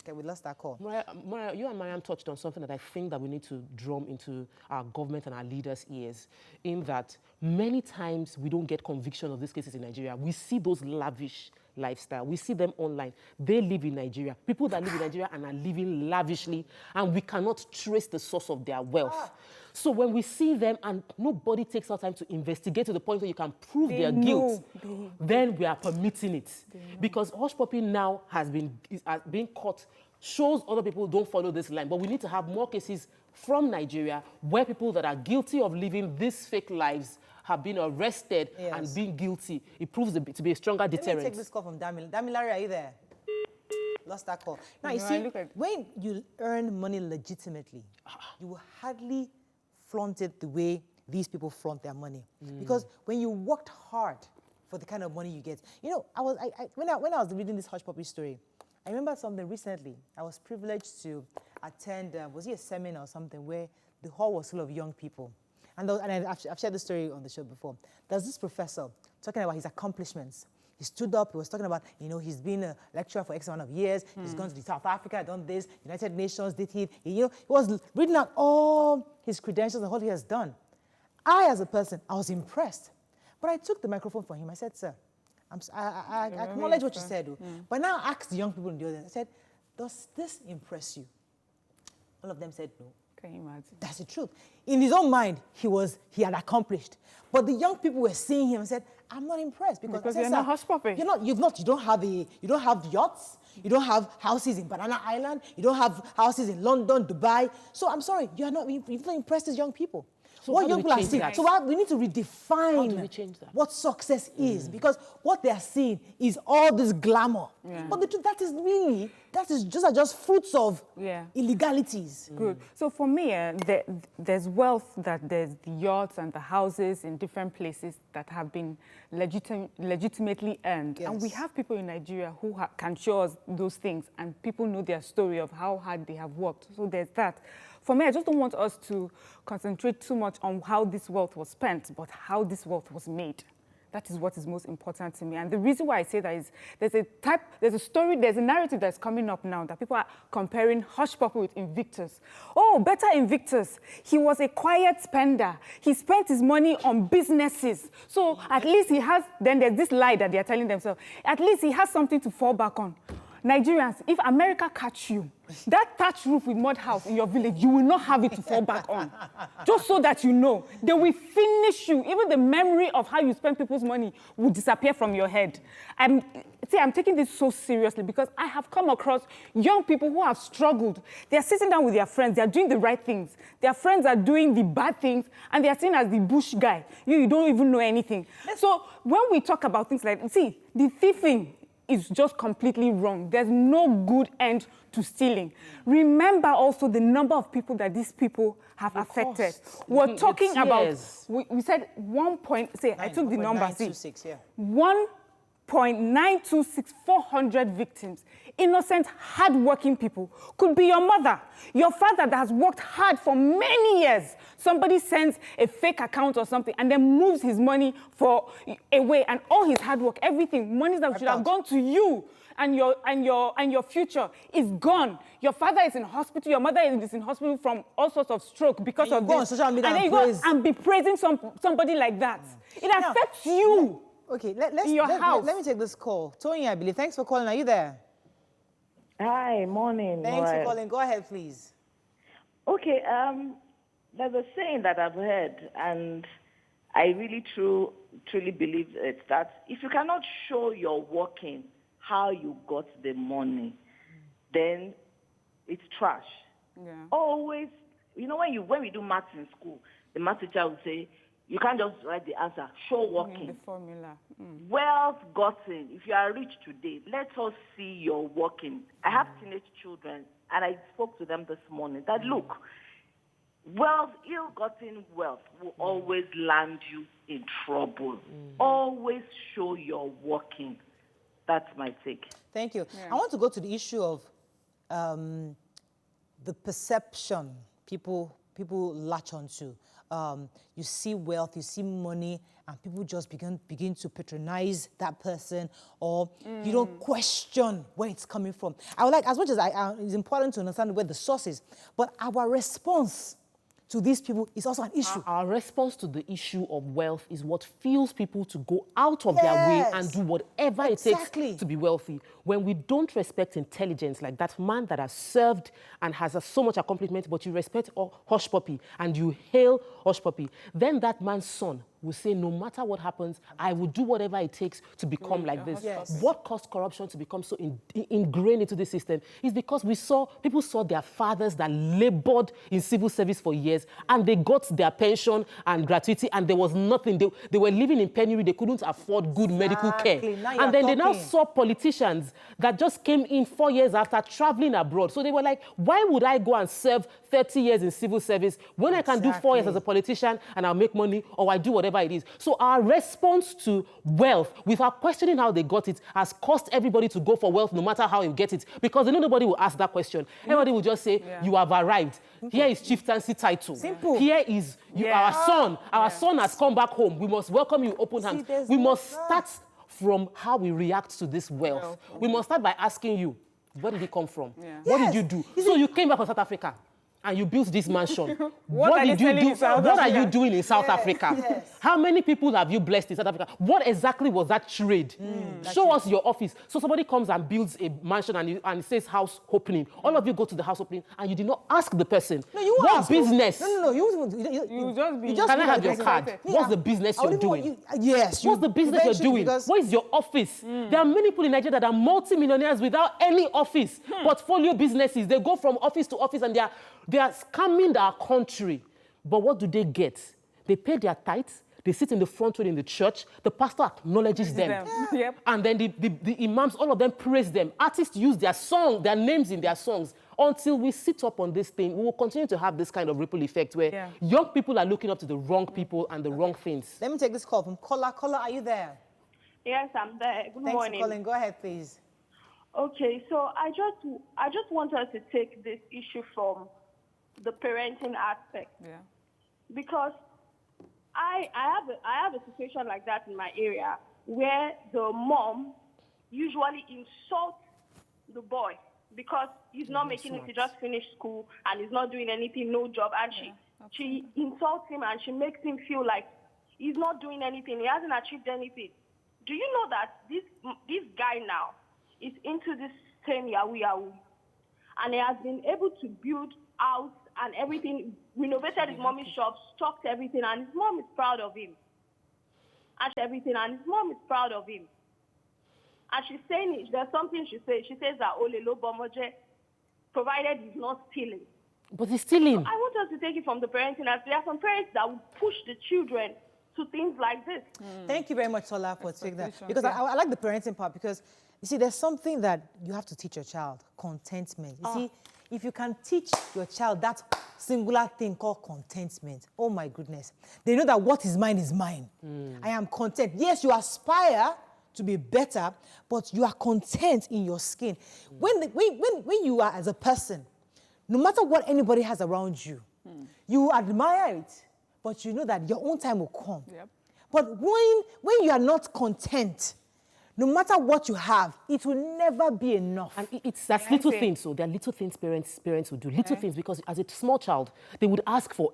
Okay, we lost that call. Mariam, you and Mariam touched on something that I think that we need to drum into our government and our leaders' ears, in that many times we don't get conviction of these cases in Nigeria. We see those lavish lifestyle. We see them online. They live in Nigeria. People that live in Nigeria and are living lavishly, and we cannot trace the source of their wealth. So when we see them and nobody takes our time to investigate to the point where you can prove their guilt, then we are permitting it. Because Hushpuppi now has been caught, shows other people don't follow this line. But we need to have more cases from Nigeria where people that are guilty of living these fake lives have been arrested and being guilty. It proves to be a stronger deterrent. Let me take this call from Damil. Damilare, are you there? Lost that call. Now, you see, when you earn money legitimately, you will hardly flaunt it the way these people flaunt their money. Because when you worked hard for the kind of money you get, you know, when I was reading this Hushpuppi story, I remember something recently. I was privileged to attend, was it a seminar or something, where the hall was full of young people. And I've shared this story on the show before. There's this professor talking about his accomplishments. He stood up, he was talking about, you know, he's been a lecturer for X amount of years, he's gone to South Africa, done this, United Nations, he was reading out all his credentials and what he has done. I, as a person, I was impressed. But I took the microphone from him. I said, sir, I acknowledge what you said, but now I asked the young people in the audience, I said, does this impress you? All of them said no. Can you imagine? That's the truth. In his own mind, he had accomplished. But the young people were seeing him and said, I'm not impressed because you're not Hushpuppi. You don't have yachts, you don't have houses in Banana Island, you don't have houses in London, Dubai. So I'm sorry, you've not impressed these young people. So what young people are seeing. So we need to redefine what success is, because what they are seeing is all this glamour. But the truth, that is just fruits of illegalities. Good. So for me, there's wealth, that there's the yachts and the houses in different places that have been legitimately earned. And we have people in Nigeria who can show us those things, and people know their story of how hard they have worked. So there's that. For me, I just don't want us to concentrate too much on how this wealth was spent, but how this wealth was made. That is what is most important to me. And the reason why I say that is there's a story, there's a narrative that's coming up now that people are comparing Hushpuppi with Invictus. Oh, better Invictus. He was a quiet spender. He spent his money on businesses. So at least he has, then there's this lie that they're telling themselves, at least he has something to fall back on. Nigerians, if America catch you, that thatched roof with mud house in your village, you will not have it to fall back on. Just so that you know, they will finish you. Even the memory of how you spend people's money will disappear from your head. I'm taking this so seriously because I have come across young people who have struggled. They're sitting down with their friends, they're doing the right things. Their friends are doing the bad things, and they're seen as the bush guy. You don't even know anything. So when we talk about things like, see, the thieving is just completely wrong. There's no good end to stealing. Remember also the number of people that these people have affected. We're talking about, we said 1 point, I took the number, 1.926,400 victims. Innocent, hard-working people. Could be your mother, your father that has worked hard for many years. Somebody sends a fake account or something and then moves his money away, and all his hard work, everything, money that should have gone to you and your future is gone. Your father is in hospital, your mother is in hospital from all sorts of stroke because of this. And then you go and be praising somebody like that. It affects you. Okay, let me take this call. Tony, I believe. Thanks for calling. Are you there? Hi, morning. Thanks for calling. Go ahead, please. Okay, there's a saying that I've heard, and I really truly believe it, that if you cannot show your working how you got the money, then it's trash. Always, you know, when we do maths in school, the math teacher will say, you can't just write the answer, show working. The formula. Wealth gotten. If you are rich today, let us see your working. I have teenage children, and I spoke to them this morning that, look, wealth, ill-gotten wealth will always land you in trouble. Always show your working. That's my take. Thank you. I want to go to the issue of the perception people latch onto. You see wealth, you see money, and people just begin to patronize that person, or you don't question where it's coming from. I would like, as much as it's important to understand where the source is, but our response to these people is also an issue. Our response to the issue of wealth is what fuels people to go out of their way and do whatever it takes to be wealthy. When we don't respect intelligence, like that man that has served and has so much accomplishment, but you respect Hushpuppi and you hail Hushpuppi, then that man's son will say, no matter what happens, I will do whatever it takes to become like this. What caused corruption to become so ingrained into the system is because people saw their fathers that labored in civil service for years, and they got their pension and gratuity, and there was nothing. They were living in penury. They couldn't afford good medical care. And then they now saw politicians that just came in 4 years after traveling abroad. So they were like, why would I go and serve 30 years in civil service when I can do 4 years as a politician and I'll make money, or I do whatever it is? So our response to wealth, without questioning how they got it, has caused everybody to go for wealth no matter how you get it, because nobody will ask that question. Everybody will just say, you have arrived. Here is chieftaincy title. Simple. Here is our son. Our son has come back home. We must welcome you open hands. We must start from how we react to this wealth. We must start by asking you, where did it come from? What did you do? So you came back from South Africa and you built this mansion. What did you do? What are you doing in South Africa? How many people have you blessed in South Africa? What exactly was that trade? Show us your office. So somebody comes and builds a mansion and says house opening. All of you go to the house opening and you did not ask the person. No, you what ask. business? No. You just be. Can I have your card? What's the business you're doing? Yes. What's the business you're doing? What is your office? There are many people in Nigeria that are multi-millionaires without any office. Portfolio businesses. They go from office to office and they are scamming our country. But what do they get? They pay their tithes. They sit in the front row in the church. The pastor acknowledges them. And then the imams, all of them praise them. Artists use their names in their songs. Until we sit up on this thing, we will continue to have this kind of ripple effect where young people are looking up to the wrong people and the wrong things. Let me take this call from Kola. Kola, are you there? Yes, I'm there. Good morning. Thanks for calling. Go ahead, please. Okay, so I just want us to take this issue from the parenting aspect. Because I have a situation like that in my area where the mom usually insults the boy because he's not making it. He just finished school and he's not doing anything, no job, and she insults him and she makes him feel like he's not doing anything. He hasn't achieved anything. Do you know that this guy now is into this same Yahoo, and he has been able to build house and everything, renovated his mommy's shop, stocked everything, and his mom is proud of him. And she's saying it. There's something she says. She says that Olelo Bomoje, provided he's not stealing. But he's stealing. So I want us to take it from the parenting aspect. There are some parents that will push the children to things like this. Thank you very much, Sola, for taking that. Because I like the parenting part, because, you see, there's something that you have to teach your child, contentment. You see, if you can teach your child that singular thing called contentment, oh my goodness, they know that what is mine is mine. I am content. Yes, you aspire to be better, but you are content in your skin. When you are as a person, no matter what anybody has around you, you admire it, but you know that your own time will come. But when you are not content, no matter what you have, it will never be enough. And that's little things. So there are little things parents will do. Little things, because as a small child, they would ask for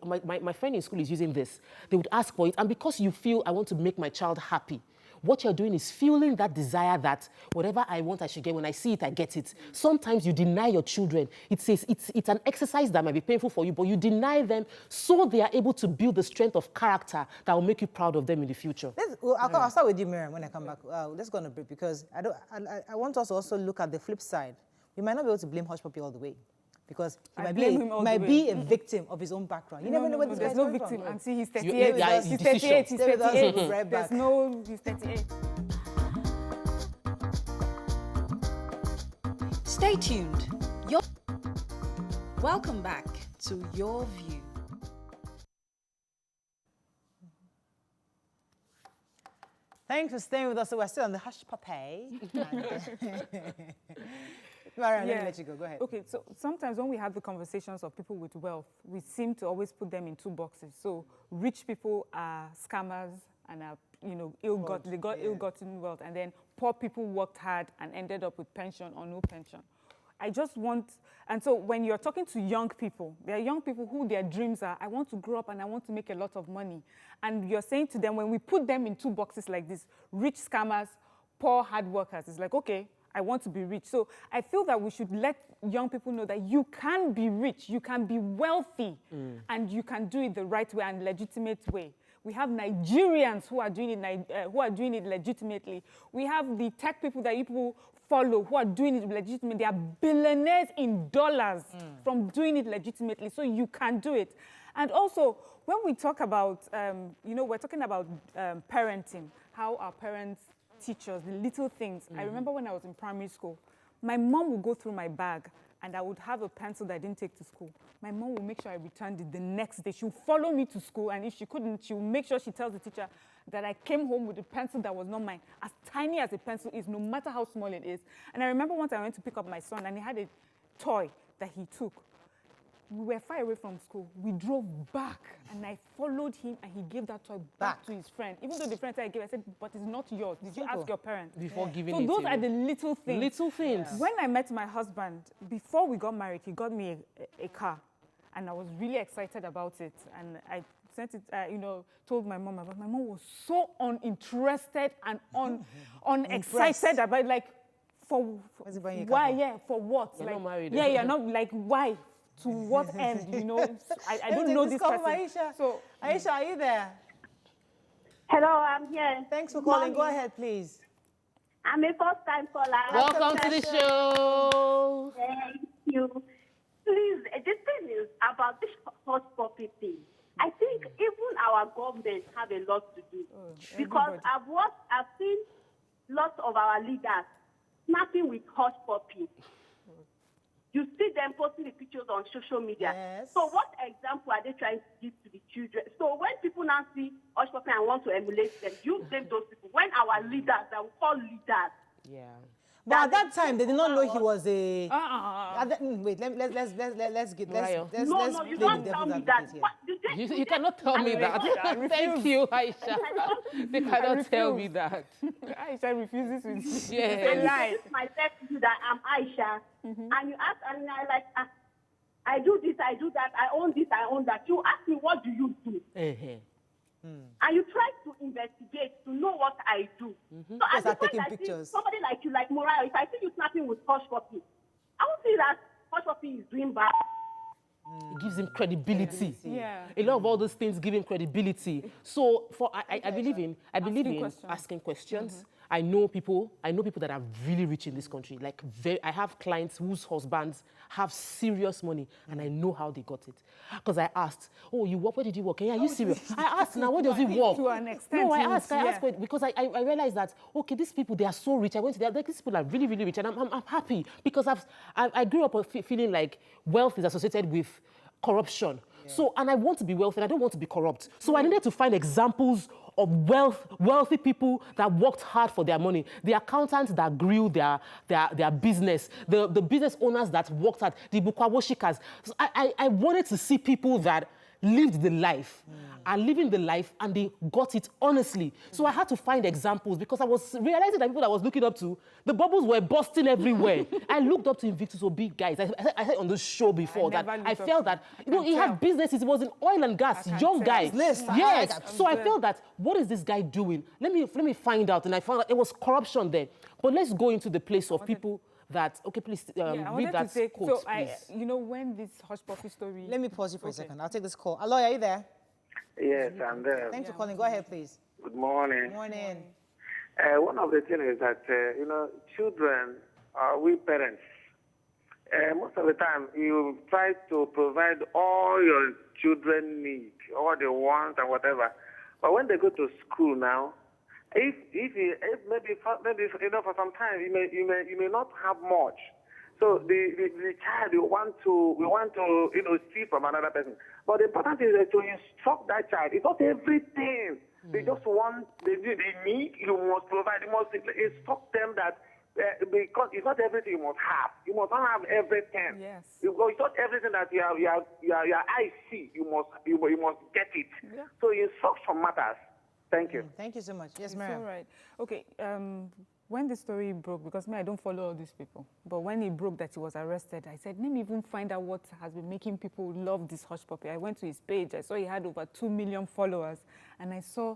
my friend in school is using this. They would ask for it. And because you feel, I want to make my child happy, what you're doing is fueling that desire that whatever I want, I should get. When I see it, I get it. Sometimes you deny your children. It's an exercise that might be painful for you, but you deny them so they are able to build the strength of character that will make you proud of them in the future. I'll start with you, Miriam, when I come back. Let's go on a break, because I want us to also look at the flip side. We might not be able to blame Hushpuppi all the way. Because he I might blame him all the might way. be a victim of his own background. You never know where this there's guy's no coming victim. from. And see, he's You- 38. yeah, He's it's 38. He's Stay with us, 38. we'll be right back. There's no, he's 38. Stay tuned. Welcome back to Your View. Thanks for staying with us. So we're still on the Hushpuppi. Mariam, let me let you go. Go ahead. Okay, so sometimes when we have the conversations of people with wealth, we seem to always put them in two boxes. So rich people are scammers and are, they got ill-gotten wealth, and then poor people worked hard and ended up with pension or no pension. I just want, and so when you're talking to young people, there are young people who their dreams are, I want to grow up and I want to make a lot of money. And you're saying to them, when we put them in two boxes like this, rich scammers, poor hard workers, it's like, okay, I want to be rich. So I feel that we should let young people know that you can be rich, you can be wealthy, and you can do it the right way and legitimate way. We have Nigerians who are doing it legitimately. We have the tech people that you people follow who are doing it legitimately. They are billionaires in dollars from doing it legitimately. So you can do it. And also, when we talk about, we're talking about parenting, how our parents teach us the little things. I remember when I was in primary school, my mom would go through my bag and I would have a pencil that I didn't take to school. My mom will make sure I returned it the next day. She'll follow me to school, and if she couldn't, she'll make sure she tells the teacher that I came home with a pencil that was not mine, as tiny as a pencil is, no matter how small it is. And I remember once I went to pick up my son, and he had a toy that he took. We were far away from school. We drove back, and I followed him, and he gave that toy back to his friend. Even though the friend said I gave, I said, but it's not yours. Did you ask your parents? Before giving so it those to are you. the little things. Little things. When I met my husband, before we got married, he got me a car, and I was really excited about it. And I sent it, told my mom about. My mom was so uninterested and unexcited about, like, for why? Yeah, for what? You're like, not married. Yeah, you're not, like, why? To what end? I don't know this person. Aisha. So, Aisha, are you there? Hello, I'm here. Thanks for calling. Go ahead, please. I'm a first-time caller. Welcome to the show. Thank you. Please, the thing is about this Hushpuppi thing. I think even our government have a lot to do. Because I've seen lots of our leaders snapping with Hushpuppi. You see them posting the pictures on social media. Yes. So what example are they trying to give to the children? So when people now see Hushpuppi and want to emulate them, you blame those people. When our leaders, that we call leaders. Yeah. But at that time, they did not know he was a. Wait, let's get. No, you don't tell me that. You cannot tell me that. Thank you, Aisha. They cannot tell me that. Aisha refuses with Yeah. I lie. Myself to you that I'm Aisha, and you ask, and I like, I do this, I do that, I own this, I own that. You ask me, what do you do? And you try to investigate to know what I do. So at the point I see somebody like you, like Moriah, if I see you snapping with Hushpuppi, I won't see that Hushpuppi is doing bad. It gives him credibility. Yeah. A lot of all those things give him credibility. So I believe in asking questions. I know people that are really rich in this country. Like I have clients whose husbands have serious money, and I know how they got it. Because I asked, oh, you work? Where did you work? Hey, are you serious? I asked, now where does he work? To an extent. No, I asked because I realized that, okay, these people, they are so rich. I went to these people are really, really rich, and I'm happy because I grew up feeling like wealth is associated with corruption. Yeah. So, and I want to be wealthy, and I don't want to be corrupt. So I needed to find examples of wealthy people that worked hard for their money, the accountants that grew their business, the business owners that worked hard, the bukwawoshikas. So I wanted to see people that lived the life, are living the life, and they got it honestly. So I had to find examples because I was realizing that people I was looking up to, the bubbles were busting everywhere. I looked up to Invictus or big guys. I said on the show before that I felt that he had businesses. He was in oil and gas, young guy. Yes. So I felt that what is this guy doing? Let me find out, and I found out it was corruption there. But let's go into the place of people. That, okay, please read that quote, please. When this Hushpuppi story... Let me pause you for a second. I'll take this call. Aloy, are you there? Yes, I'm there. Thanks for calling. Go ahead, please. Good morning. Good morning. One of the things is that, children, we parents, most of the time you try to provide all your children need, all they want and whatever. But when they go to school now, if maybe for some time you may not have much. So the child we want to steal from another person. But the important thing is to instruct that child. It's not everything. They just want they need. You must provide. You must instruct them that. Because it's not everything you must have. You must not have everything. Yes. It's not everything that your eyes see. You must get it. Yeah. So instruction matters. Thank you. Thank you so much. Yes, It's Mariam. all right. Okay. When the story broke, because I don't follow all these people, but when it broke that he was arrested, I said, let me even find out what has been making people love this Hushpuppi. I went to his page. I saw he had over 2 million followers, and I saw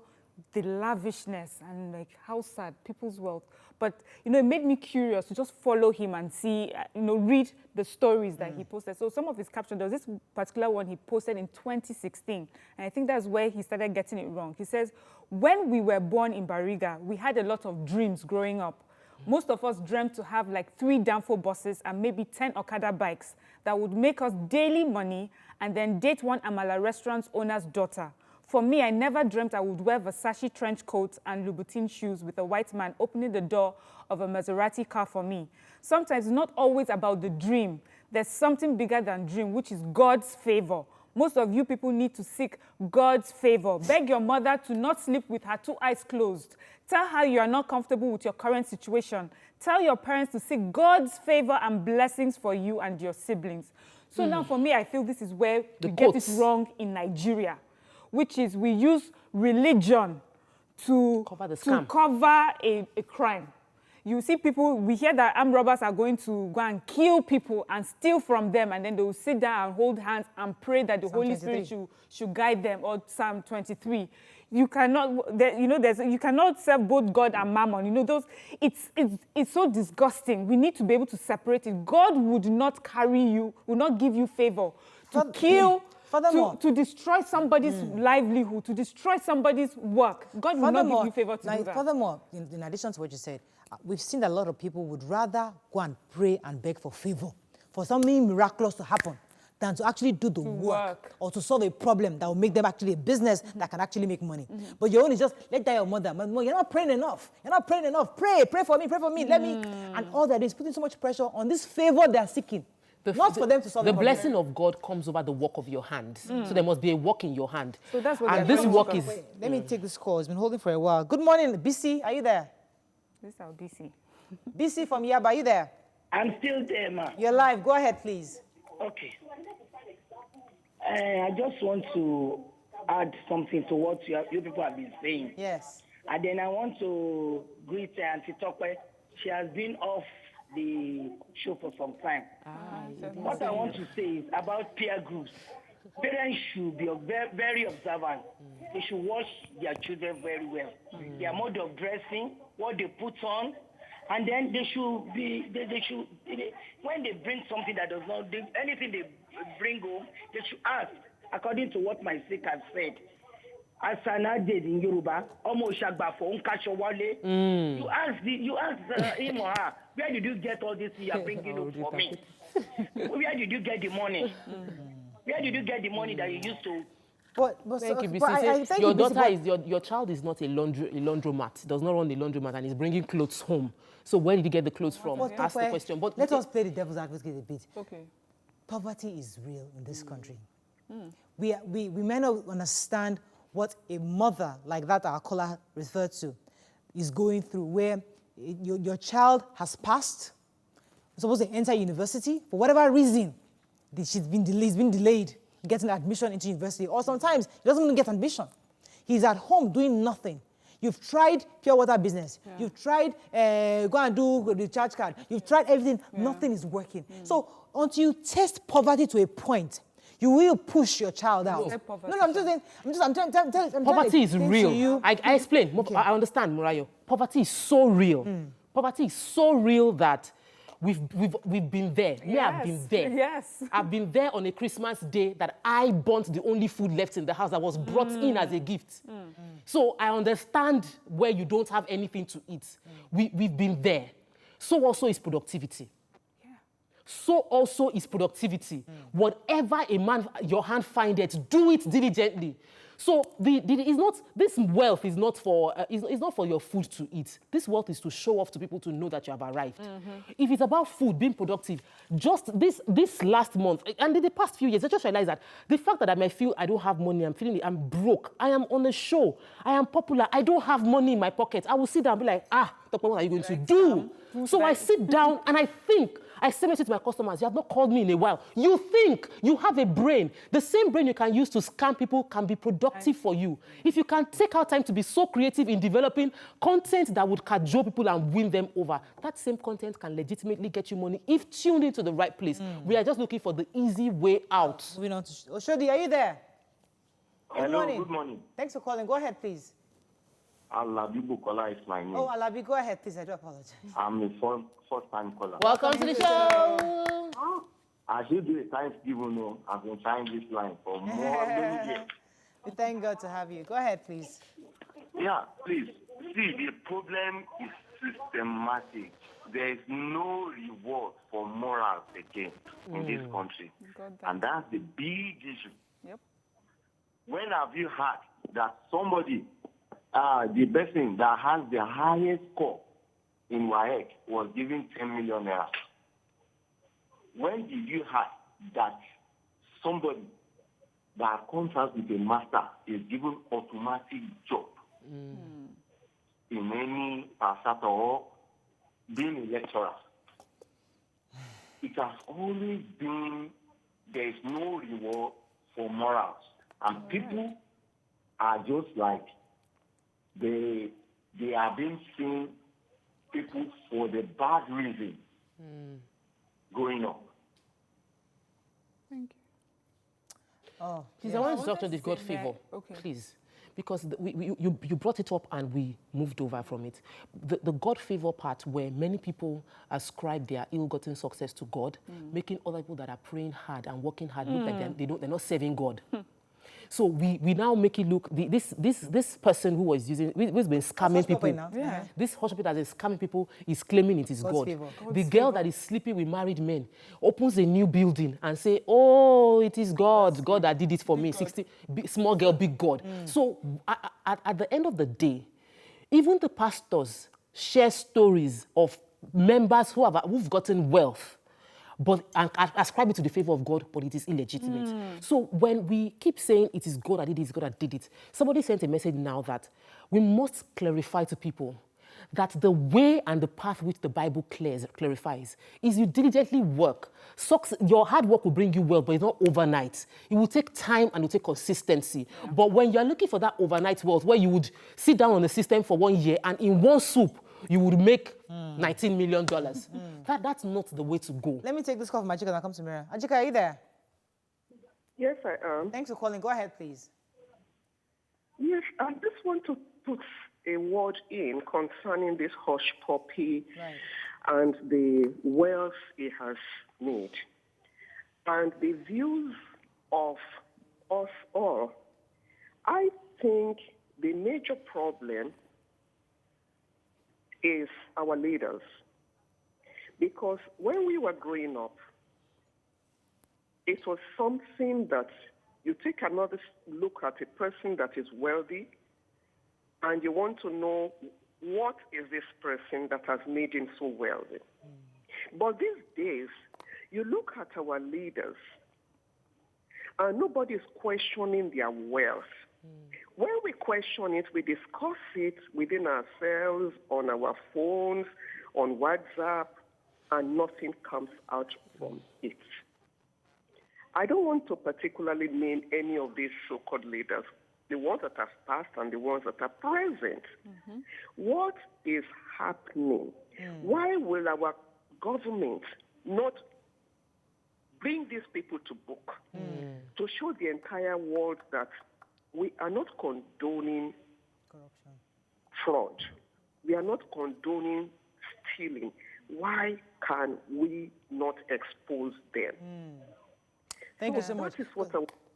the lavishness and like how sad, people's wealth. But, it made me curious to just follow him and see, read the stories that he posted. So some of his captions, there was this particular one he posted in 2016. And I think that's where he started getting it wrong. He says, when we were born in Bariga, we had a lot of dreams growing up. Most of us dreamt to have like 3 Danfo buses and maybe 10 Okada bikes that would make us daily money and then date one Amala restaurant owner's daughter. For me, I never dreamt I would wear Versace trench coats and Louboutin shoes with a white man opening the door of a Maserati car for me. Sometimes it's not always about the dream. There's something bigger than dream, which is God's favor. Most of you people need to seek God's favor. Beg your mother to not sleep with her 2 eyes closed. Tell her you are not comfortable with your current situation. Tell your parents to seek God's favor and blessings for you and your siblings. So now for me, I feel this is where we get it wrong in Nigeria, which is we use religion to cover the scam, to cover a crime. You see people, we hear that armed robbers are going to go and kill people and steal from them, and then they will sit down and hold hands and pray that the Holy Spirit should guide them, or Psalm 23. You cannot, you cannot serve both God and mammon. It's so disgusting. We need to be able to separate it. God would not carry you, would not give you favor to kill, to destroy somebody's livelihood, to destroy somebody's work. God will not give you favor to do that. Furthermore, in addition to what you said, we've seen that a lot of people would rather go and pray and beg for favor, for something miraculous to happen, than to actually do the work or to solve a problem that will make them actually a business that can actually make money. But you only just let down your mother. You're not praying enough. You're not praying enough. Pray for me, let me. And all that is putting so much pressure on this favor they're seeking. Not for them to solve the problem. Blessing of God comes over the work of your hand. So there must be a work in your hand. So that's what and this work is... Let me take this call. It's been holding for a while. Good morning, BC. Are you there? This is our BC. BC from Yaba, are you there? I'm still there, ma. You're live. Go ahead, please. Okay. I just want to add something to what you people have been saying. Yes. And then I want to greet Auntie Tokwe. She has been off the show for some time. What I want to say is about peer groups. Parents should be very, very observant. They should watch their children very well. Their mode of dressing, what they put on, and then they should when they bring something that does not, anything they bring home, they should ask, according to what my sick has said. Asana did in Yoruba, almost shagba for unkashowale. You ask him or her, where did you get all this you are bringing up for me? Where did you get the money? Where did you get the money that you used to? Your daughter is your child is not a laundromat. Does not run the laundromat and is bringing clothes home. So where did you get the clothes from? Ask the question. But let us play the devil's advocate a bit. Okay. Poverty is real in this country. We may not understand what a mother like that our caller referred to is going through, where your child has passed, supposed to enter university, for whatever reason, he's been delayed getting admission into university, or sometimes he doesn't even get admission. He's at home doing nothing. You've tried pure water business. Yeah. You've tried go and do the charge card. You've tried everything. Yeah. Nothing is working. So until you test poverty to a point, you will push your child out. No, I'm just saying. Poverty is real. I explain. Okay. I understand, Murayo. Poverty is so real. Poverty is so real that we've been there. Yes. I've been there. Yes. I've been there on a Christmas day that I burnt the only food left in the house that was brought in as a gift. So I understand where you don't have anything to eat. We've been there. So also is productivity. Yeah. so also is productivity. Whatever a man, your hand findeth, do it diligently. So this wealth is not for it's not for your food to eat. This wealth is to show off to people to know that you have arrived. If it's about food, being productive, just this last month and in the past few years, I just realized that the fact that I might feel I don't have money, I'm broke, I am on a show, I am popular, I don't have money in my pocket. I will sit down and be like, what are you going to do? So I sit down and I think. I say message to my customers, you have not called me in a while. You think, you have a brain. The same brain you can use to scam people can be productive for you. If you can take out time to be so creative in developing content that would cajole people and win them over, that same content can legitimately get you money if tuned into the right place. We are just looking for the easy way out. Moving on to Oshodi, are you there? Hello, good morning. Thanks for calling. Go ahead, please. Alabi Bukola is my name. Oh, Alabi, go ahead, please. I do apologize. I'm a first-time caller. Welcome to the show. I should do a Thanksgiving. I've been trying this line for more than years. We thank God to have you. Go ahead, please. Yeah, please. See, the problem is systematic. There is no reward for morals again in this country. And that's the big issue. Yep. When have you heard that somebody, the person that has the highest score in WAEC was given 10 million naira? When did you hear that somebody that comes out with a master is given automatic job in any pastor or being a lecturer? It has always been there is no reward for morals. And people are just like, they are being seen people for the bad reason going up. Thank you. Oh, Please, I want to talk to the God favor, please. Because you brought it up and we moved over from it. The God favor part where many people ascribe their ill-gotten success to God, making other people that are praying hard and working hard look like they're not serving God. So we now make it look, this person who was using, who's been scamming people, this Hushpuppi that is scamming people is claiming it is God. The girl that is sleeping with married men opens a new building and say, oh, it is God, God that did it for me, 60, small girl, big God. So at the end of the day, even the pastors share stories of members who've gotten wealth, but and ascribe it to the favor of God, but it is illegitimate. So when we keep saying it is God that did it, it's God that did it, somebody sent a message now that we must clarify to people that the way and the path which the Bible clarifies is you diligently work. Your hard work will bring you wealth, but it's not overnight. It will take time and it will take consistency. But when you're looking for that overnight wealth, where you would sit down on the system for 1 year and in one soup, you would make $19 million. That's not the way to go. Let me take this call from Ajika and I'll come to Mira. Ajika, are you there? Yes, I am. Thanks for calling. Go ahead, please. Yes, I just want to put a word in concerning this Hushpuppi and the wealth it has made. And the views of us all. I think the major problem is our leaders. Because when we were growing up, it was something that you take another look at a person that is wealthy and you want to know what is this person that has made him so wealthy. But these days, you look at our leaders and nobody is questioning their wealth. When we question it, we discuss it within ourselves, on our phones, on WhatsApp, and nothing comes out from it. I don't want to particularly name any of these so-called leaders, the ones that have passed and the ones that are present. What is happening? Why will our government not bring these people to book to show the entire world that we are not condoning corruption, fraud. We are not condoning stealing. Why can we not expose them? Thank you so much. That is what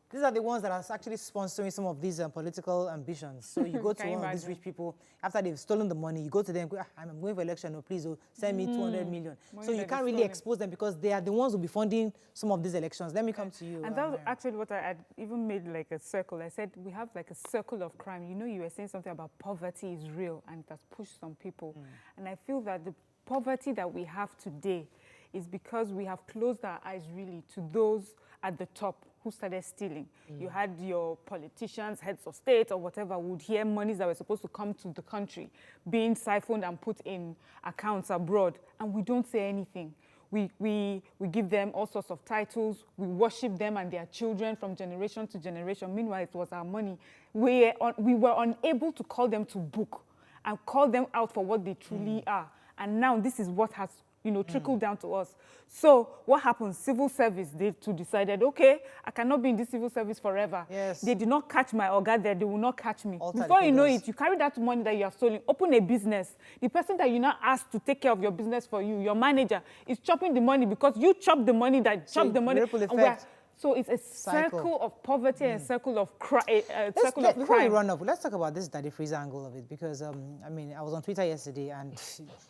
These are the ones that are actually sponsoring some of these political ambitions. So you go to one of these rich people, after they've stolen the money, you go to them and go, I'm going for election, no, please send me 200 million. So you can't really expose them because they are the ones who will be funding some of these elections. Let me come to you. And that was actually what I had even made like a circle. I said, we have like a circle of crime. You know, you were saying something about poverty is real and it has pushed some people. And I feel that the poverty that we have today is because we have closed our eyes really to those at the top who started stealing. You had your politicians, heads of state or whatever would hear monies that were supposed to come to the country being siphoned and put in accounts abroad, and we don't say anything. We give them all sorts of titles. We worship them and their children from generation to generation. Meanwhile, it was our money. We were unable to call them to book and call them out for what they truly are. And now this is what has trickled down to us. So what happens? Civil service, they too decided, okay, I cannot be in this civil service forever. Yes. They did not catch my organ there. They will not catch me. Before you know it, you carry that money that you have stolen, open a business. The person that you now asked to take care of your business for you, your manager, is chopping the money because you chopped the money that chopped the money. Ripple effect. So it's a circle of poverty and a circle of crime. Before we run off, let's talk about this Daddy Freeze angle of it because, I mean, I was on Twitter yesterday and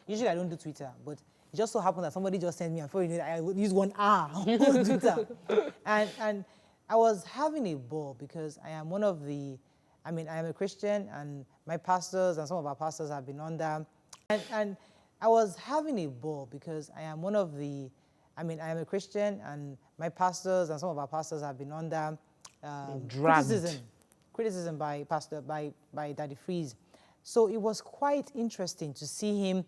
usually I don't do Twitter, but it just so happened that somebody just sent me, and before you know it, I would use 1 hour on Twitter. And I was having a ball because I am one of the, I mean, I am a Christian and my pastors and some of our pastors have been under. And I was having a ball because I am one of the, I mean, I am a Christian and my pastors and some of our pastors have been under criticism by Daddy Freeze. So it was quite interesting to see him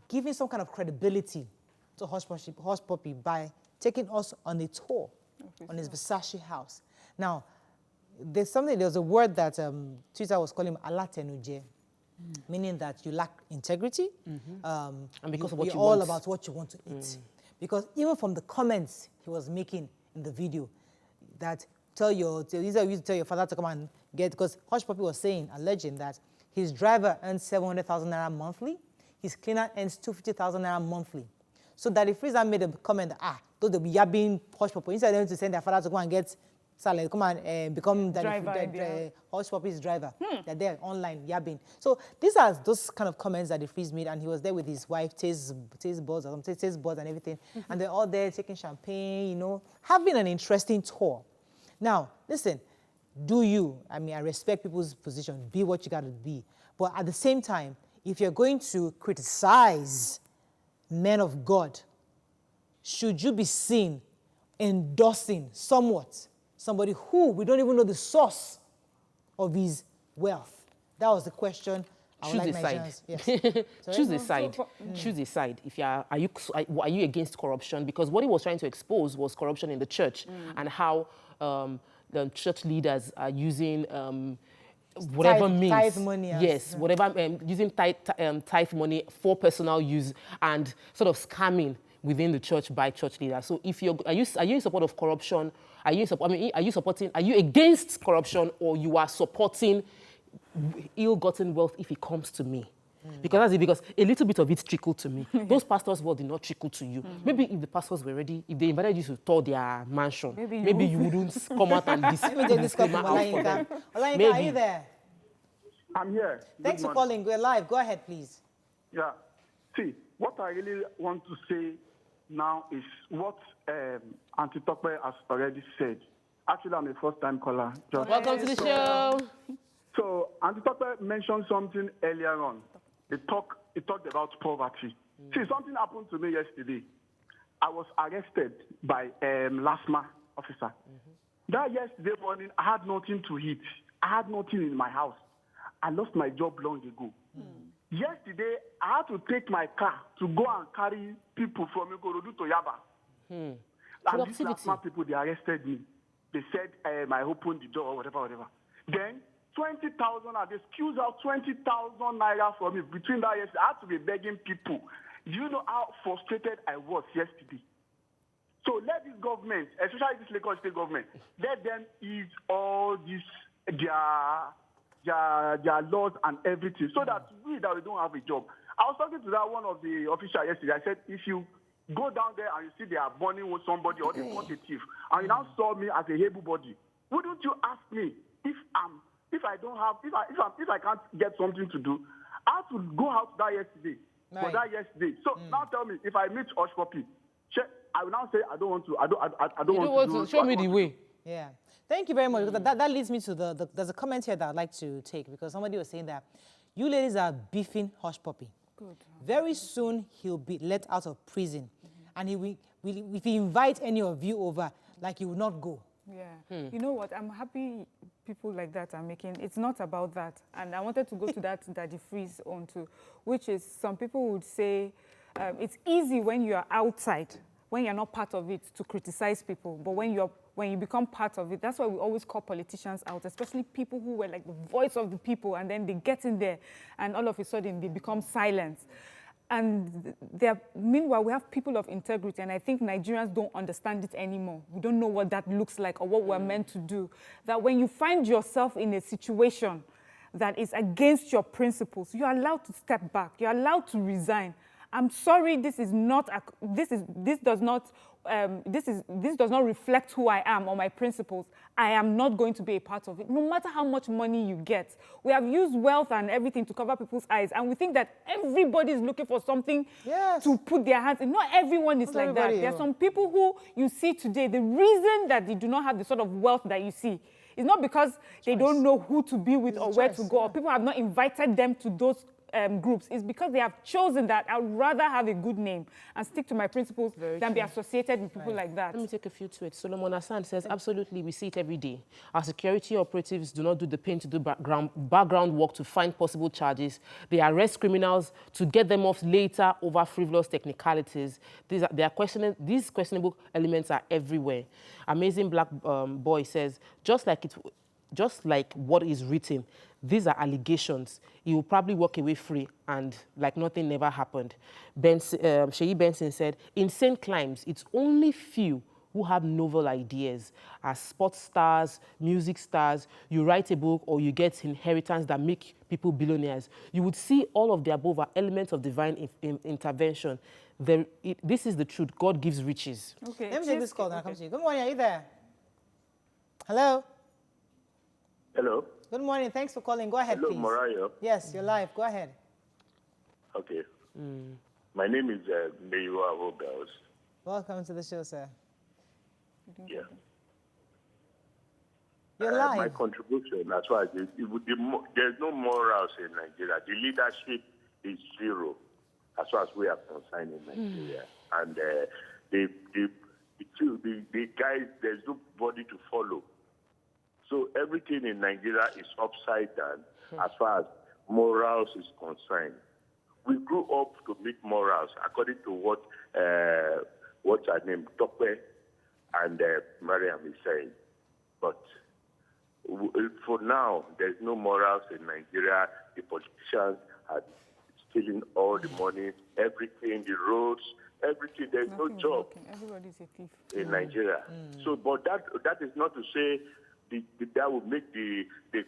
giving some kind of credibility to Hushpuppi by taking us on a tour on his Versace house. Now, there was a word that Twitter was calling alatenuje, meaning that you lack integrity. And because of what you're you all want. about what you want to eat. Because even from the comments he was making in the video, that these are you to tell your father to come and get, because Hushpuppi was saying, alleging that his driver earns 700,000 naira monthly, his cleaner earns 250,000 naira monthly. So Daddy Freezer made a comment that, those will be yabbing Hushpuppi. Instead of them to send their father to go and get salary, come and become Hushpuppi's driver. They're there online yabbing. So these are those kind of comments that Daddy Freeze made, and he was there with his wife, taste buds and everything. And they're all there taking champagne, having an interesting tour. Now, listen, I respect people's position, be what you gotta be. But at the same time, if you're going to criticize men of God, should you be seen endorsing somebody who we don't even know the source of his wealth? That was the question. Choose a side. Yes. Choose a side. Choose a side. If are you against corruption? Because what he was trying to expose was corruption in the church and how the church leaders are using whatever means. Tithe money. Yes, whatever, using tithe money for personal use and sort of scamming within the church by church leaders. So if are you in support of corruption? Are you against corruption, or you are supporting ill-gotten wealth if it comes to me? Because a little bit of it trickled to me. Those pastors' wealth did not trickle to you. Maybe if the pastors were ready, if they invited you to tour their mansion, maybe you wouldn't come out and disclaimer out for them. Olayinka, are you there? I'm here. Thanks for calling. We're live. Go ahead, please. Yeah. See, what I really want to say now is what Auntie Tope has already said. Actually, I'm a first-time caller. Welcome to the show. So, Auntie Tope mentioned something earlier on. It talked about poverty. See, something happened to me yesterday. I was arrested by LASMA officer. That yesterday morning, I had nothing to eat. I had nothing in my house. I lost my job long ago. Yesterday, I had to take my car to go and carry people from Ikorodu to Yaba. And these LASMA people, they arrested me. They said I opened the door or whatever. Then 20,000, they squeezed out 20,000 naira from me. Between that yesterday, I had to be begging people. Do you know how frustrated I was yesterday? So let this government, especially this Lagos state government, let them ease all this, their laws and everything, so that we don't have a job. I was talking to that one of the officials yesterday. I said, if you go down there and you see they are burning with somebody or they want a thief, and you now saw me as a able body, wouldn't you ask me if I can't get something to do? I had to go out that yesterday. Right. For that yesterday. So now tell me, if I meet Hushpuppi, I will now say I don't want to. I don't want to. Show me the way. Yeah. Thank you very much. Because that leads me to there's a comment here that I'd like to take, because somebody was saying that you ladies are beefing Hushpuppi. Good. Very soon he'll be let out of prison, and he will if he invites any of you over, like he will not go. Yeah. You know what? I'm happy people like that are making. It's not about that. And I wanted to go to that Daddy Freeze on too, which is some people would say it's easy when you are outside, when you're not part of it, to criticize people. But when you become part of it, that's why we always call politicians out, especially people who were like the voice of the people, and then they get in there and all of a sudden they become silent. And meanwhile, we have people of integrity, and I think Nigerians don't understand it anymore. We don't know what that looks like or what we're meant to do. That when you find yourself in a situation that is against your principles, you're allowed to step back. You're allowed to resign. I'm sorry, this does not reflect who I am or my principles. I am not going to be a part of it, no matter how much money you get. We have used wealth and everything to cover people's eyes, and we think that everybody is looking for something to put their hands in. Not everyone is like that. There are some people who you see today, the reason that they do not have the sort of wealth that you see is not because they don't know who to be with or where to go, or people have not invited them to those groups. Is because they have chosen that I'd rather have a good name and stick to my principles than be associated with people like that. Let me take a few tweets. Solomon Hassan says, absolutely, we see it every day. Our security operatives do not do the pain to do background work to find possible charges. They arrest criminals to get them off later over frivolous technicalities. These questionable elements are everywhere. Amazing Black Boy says, just like what is written, these are allegations. He will probably walk away free and like nothing never happened. Sheyi Benson said, insane climbs, it's only few who have novel ideas. As sports stars, music stars, you write a book or you get inheritance that make people billionaires. You would see all of the above are elements of divine intervention. This is the truth. God gives riches. Okay. Let me take this call and I'll come to you. Good morning. Are you there? Hello? Hello. Good morning. Thanks for calling. Go ahead, please. Hello, Mariah. Yes, you're live. Go ahead. Okay. My name is Meyiwa Hobels. Welcome to the show, sir. Yeah. You're live. My contribution, as far as there's no morals in Nigeria. The leadership is zero, as far as we are concerned in Nigeria. And the guys, there's nobody to follow. So everything in Nigeria is upside down as far as morals is concerned. We grew up to meet morals according to what's her name, Tope and Mariam is saying. But for now, there's no morals in Nigeria. The politicians are stealing all the money, everything, the roads, everything. There's no job Everybody's a thief in Nigeria. So, but that is not to say that will make the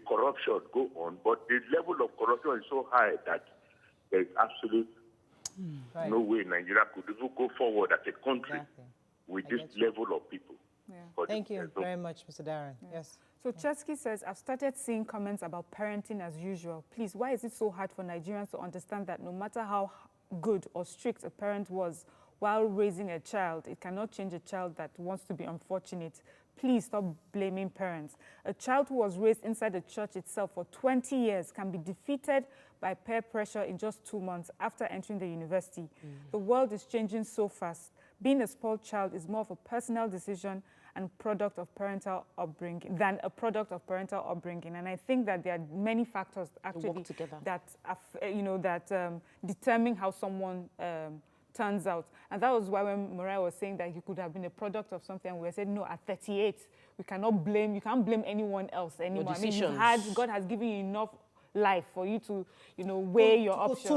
corruption go on, but the level of corruption is so high that there's absolute no way Nigeria could even go forward as a country with this level of people. Thank you very much, Mr. Darren. Yes. So Chesky says, I've started seeing comments about parenting as usual. Please, why is it so hard for Nigerians to understand that no matter how good or strict a parent was while raising a child, it cannot change a child that wants to be unfortunate? Please stop blaming parents. A child who was raised inside the church itself for 20 years can be defeated by peer pressure in just 2 months after entering the university. The world is changing so fast. Being a spoiled child is more of a personal decision and product of parental upbringing than a product of parental upbringing. And I think that there are many factors actually that determine how someone turns out. And that was why when Mariah was saying that he could have been a product of something, we said, no, at 38, you can't blame anyone else anymore. I mean, God has given you enough life for you to, weigh your options.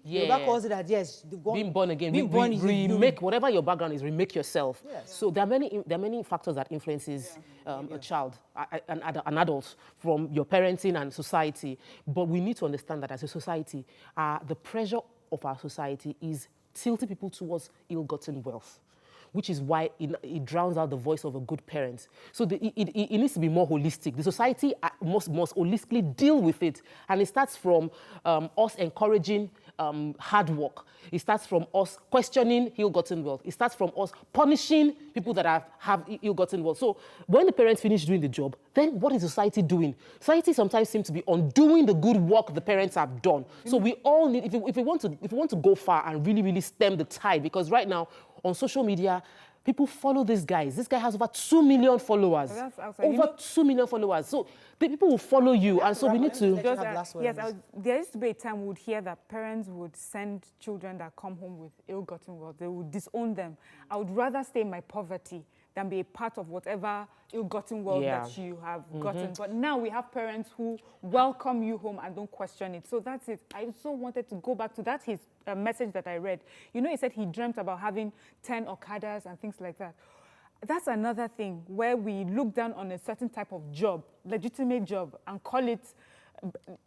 Yoruba calls it that, yes. Being born again. Remake whatever your background is, remake yourself. Yes. So there are many factors that influences a child, an adult, from your parenting and society. But we need to understand that as a society, the pressure of our society is tilting people towards ill-gotten wealth. which is why it drowns out the voice of a good parent. So it needs to be more holistic. The society must holistically deal with it. And it starts from us encouraging hard work. It starts from us questioning ill-gotten wealth. It starts from us punishing people that have ill-gotten wealth. So when the parents finish doing the job, then what is society doing? Society sometimes seems to be undoing the good work the parents have done. So we all need, if we want to go far and really, really stem the tide, because right now on social media, people follow these guys. This guy has over 2 million followers. Over 2 million followers. So the people will follow you, and so we need to... There used to be a time we would hear that parents would send children that come home with ill-gotten wealth. They would disown them. I would rather stay in my poverty than be a part of whatever ill-gotten wealth that you have gotten. But now we have parents who welcome you home and don't question it. So that's it. I also wanted to go back to that, his message that I read. You know, he said he dreamt about having 10 Okadas and things like that. That's another thing where we look down on a certain type of job, legitimate job, and call it,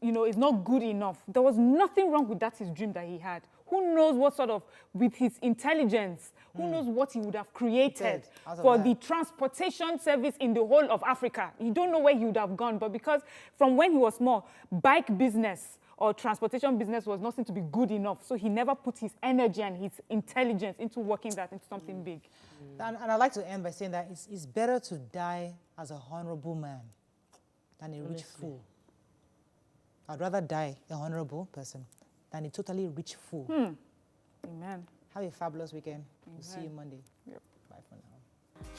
you know, it's not good enough. There was nothing wrong with that, his dream that he had. Who knows what sort of, with his intelligence, who knows what he would have created for the transportation service in the whole of Africa. You don't know where he would have gone, but because from when he was small, bike business or transportation business was nothing to be good enough. So he never put his energy and his intelligence into working that into something big. And I'd like to end by saying that it's better to die as a honorable man than a rich fool. I'd rather die a honorable person than a totally rich fool. Amen. Have a fabulous weekend. We'll see you Monday. Bye for now.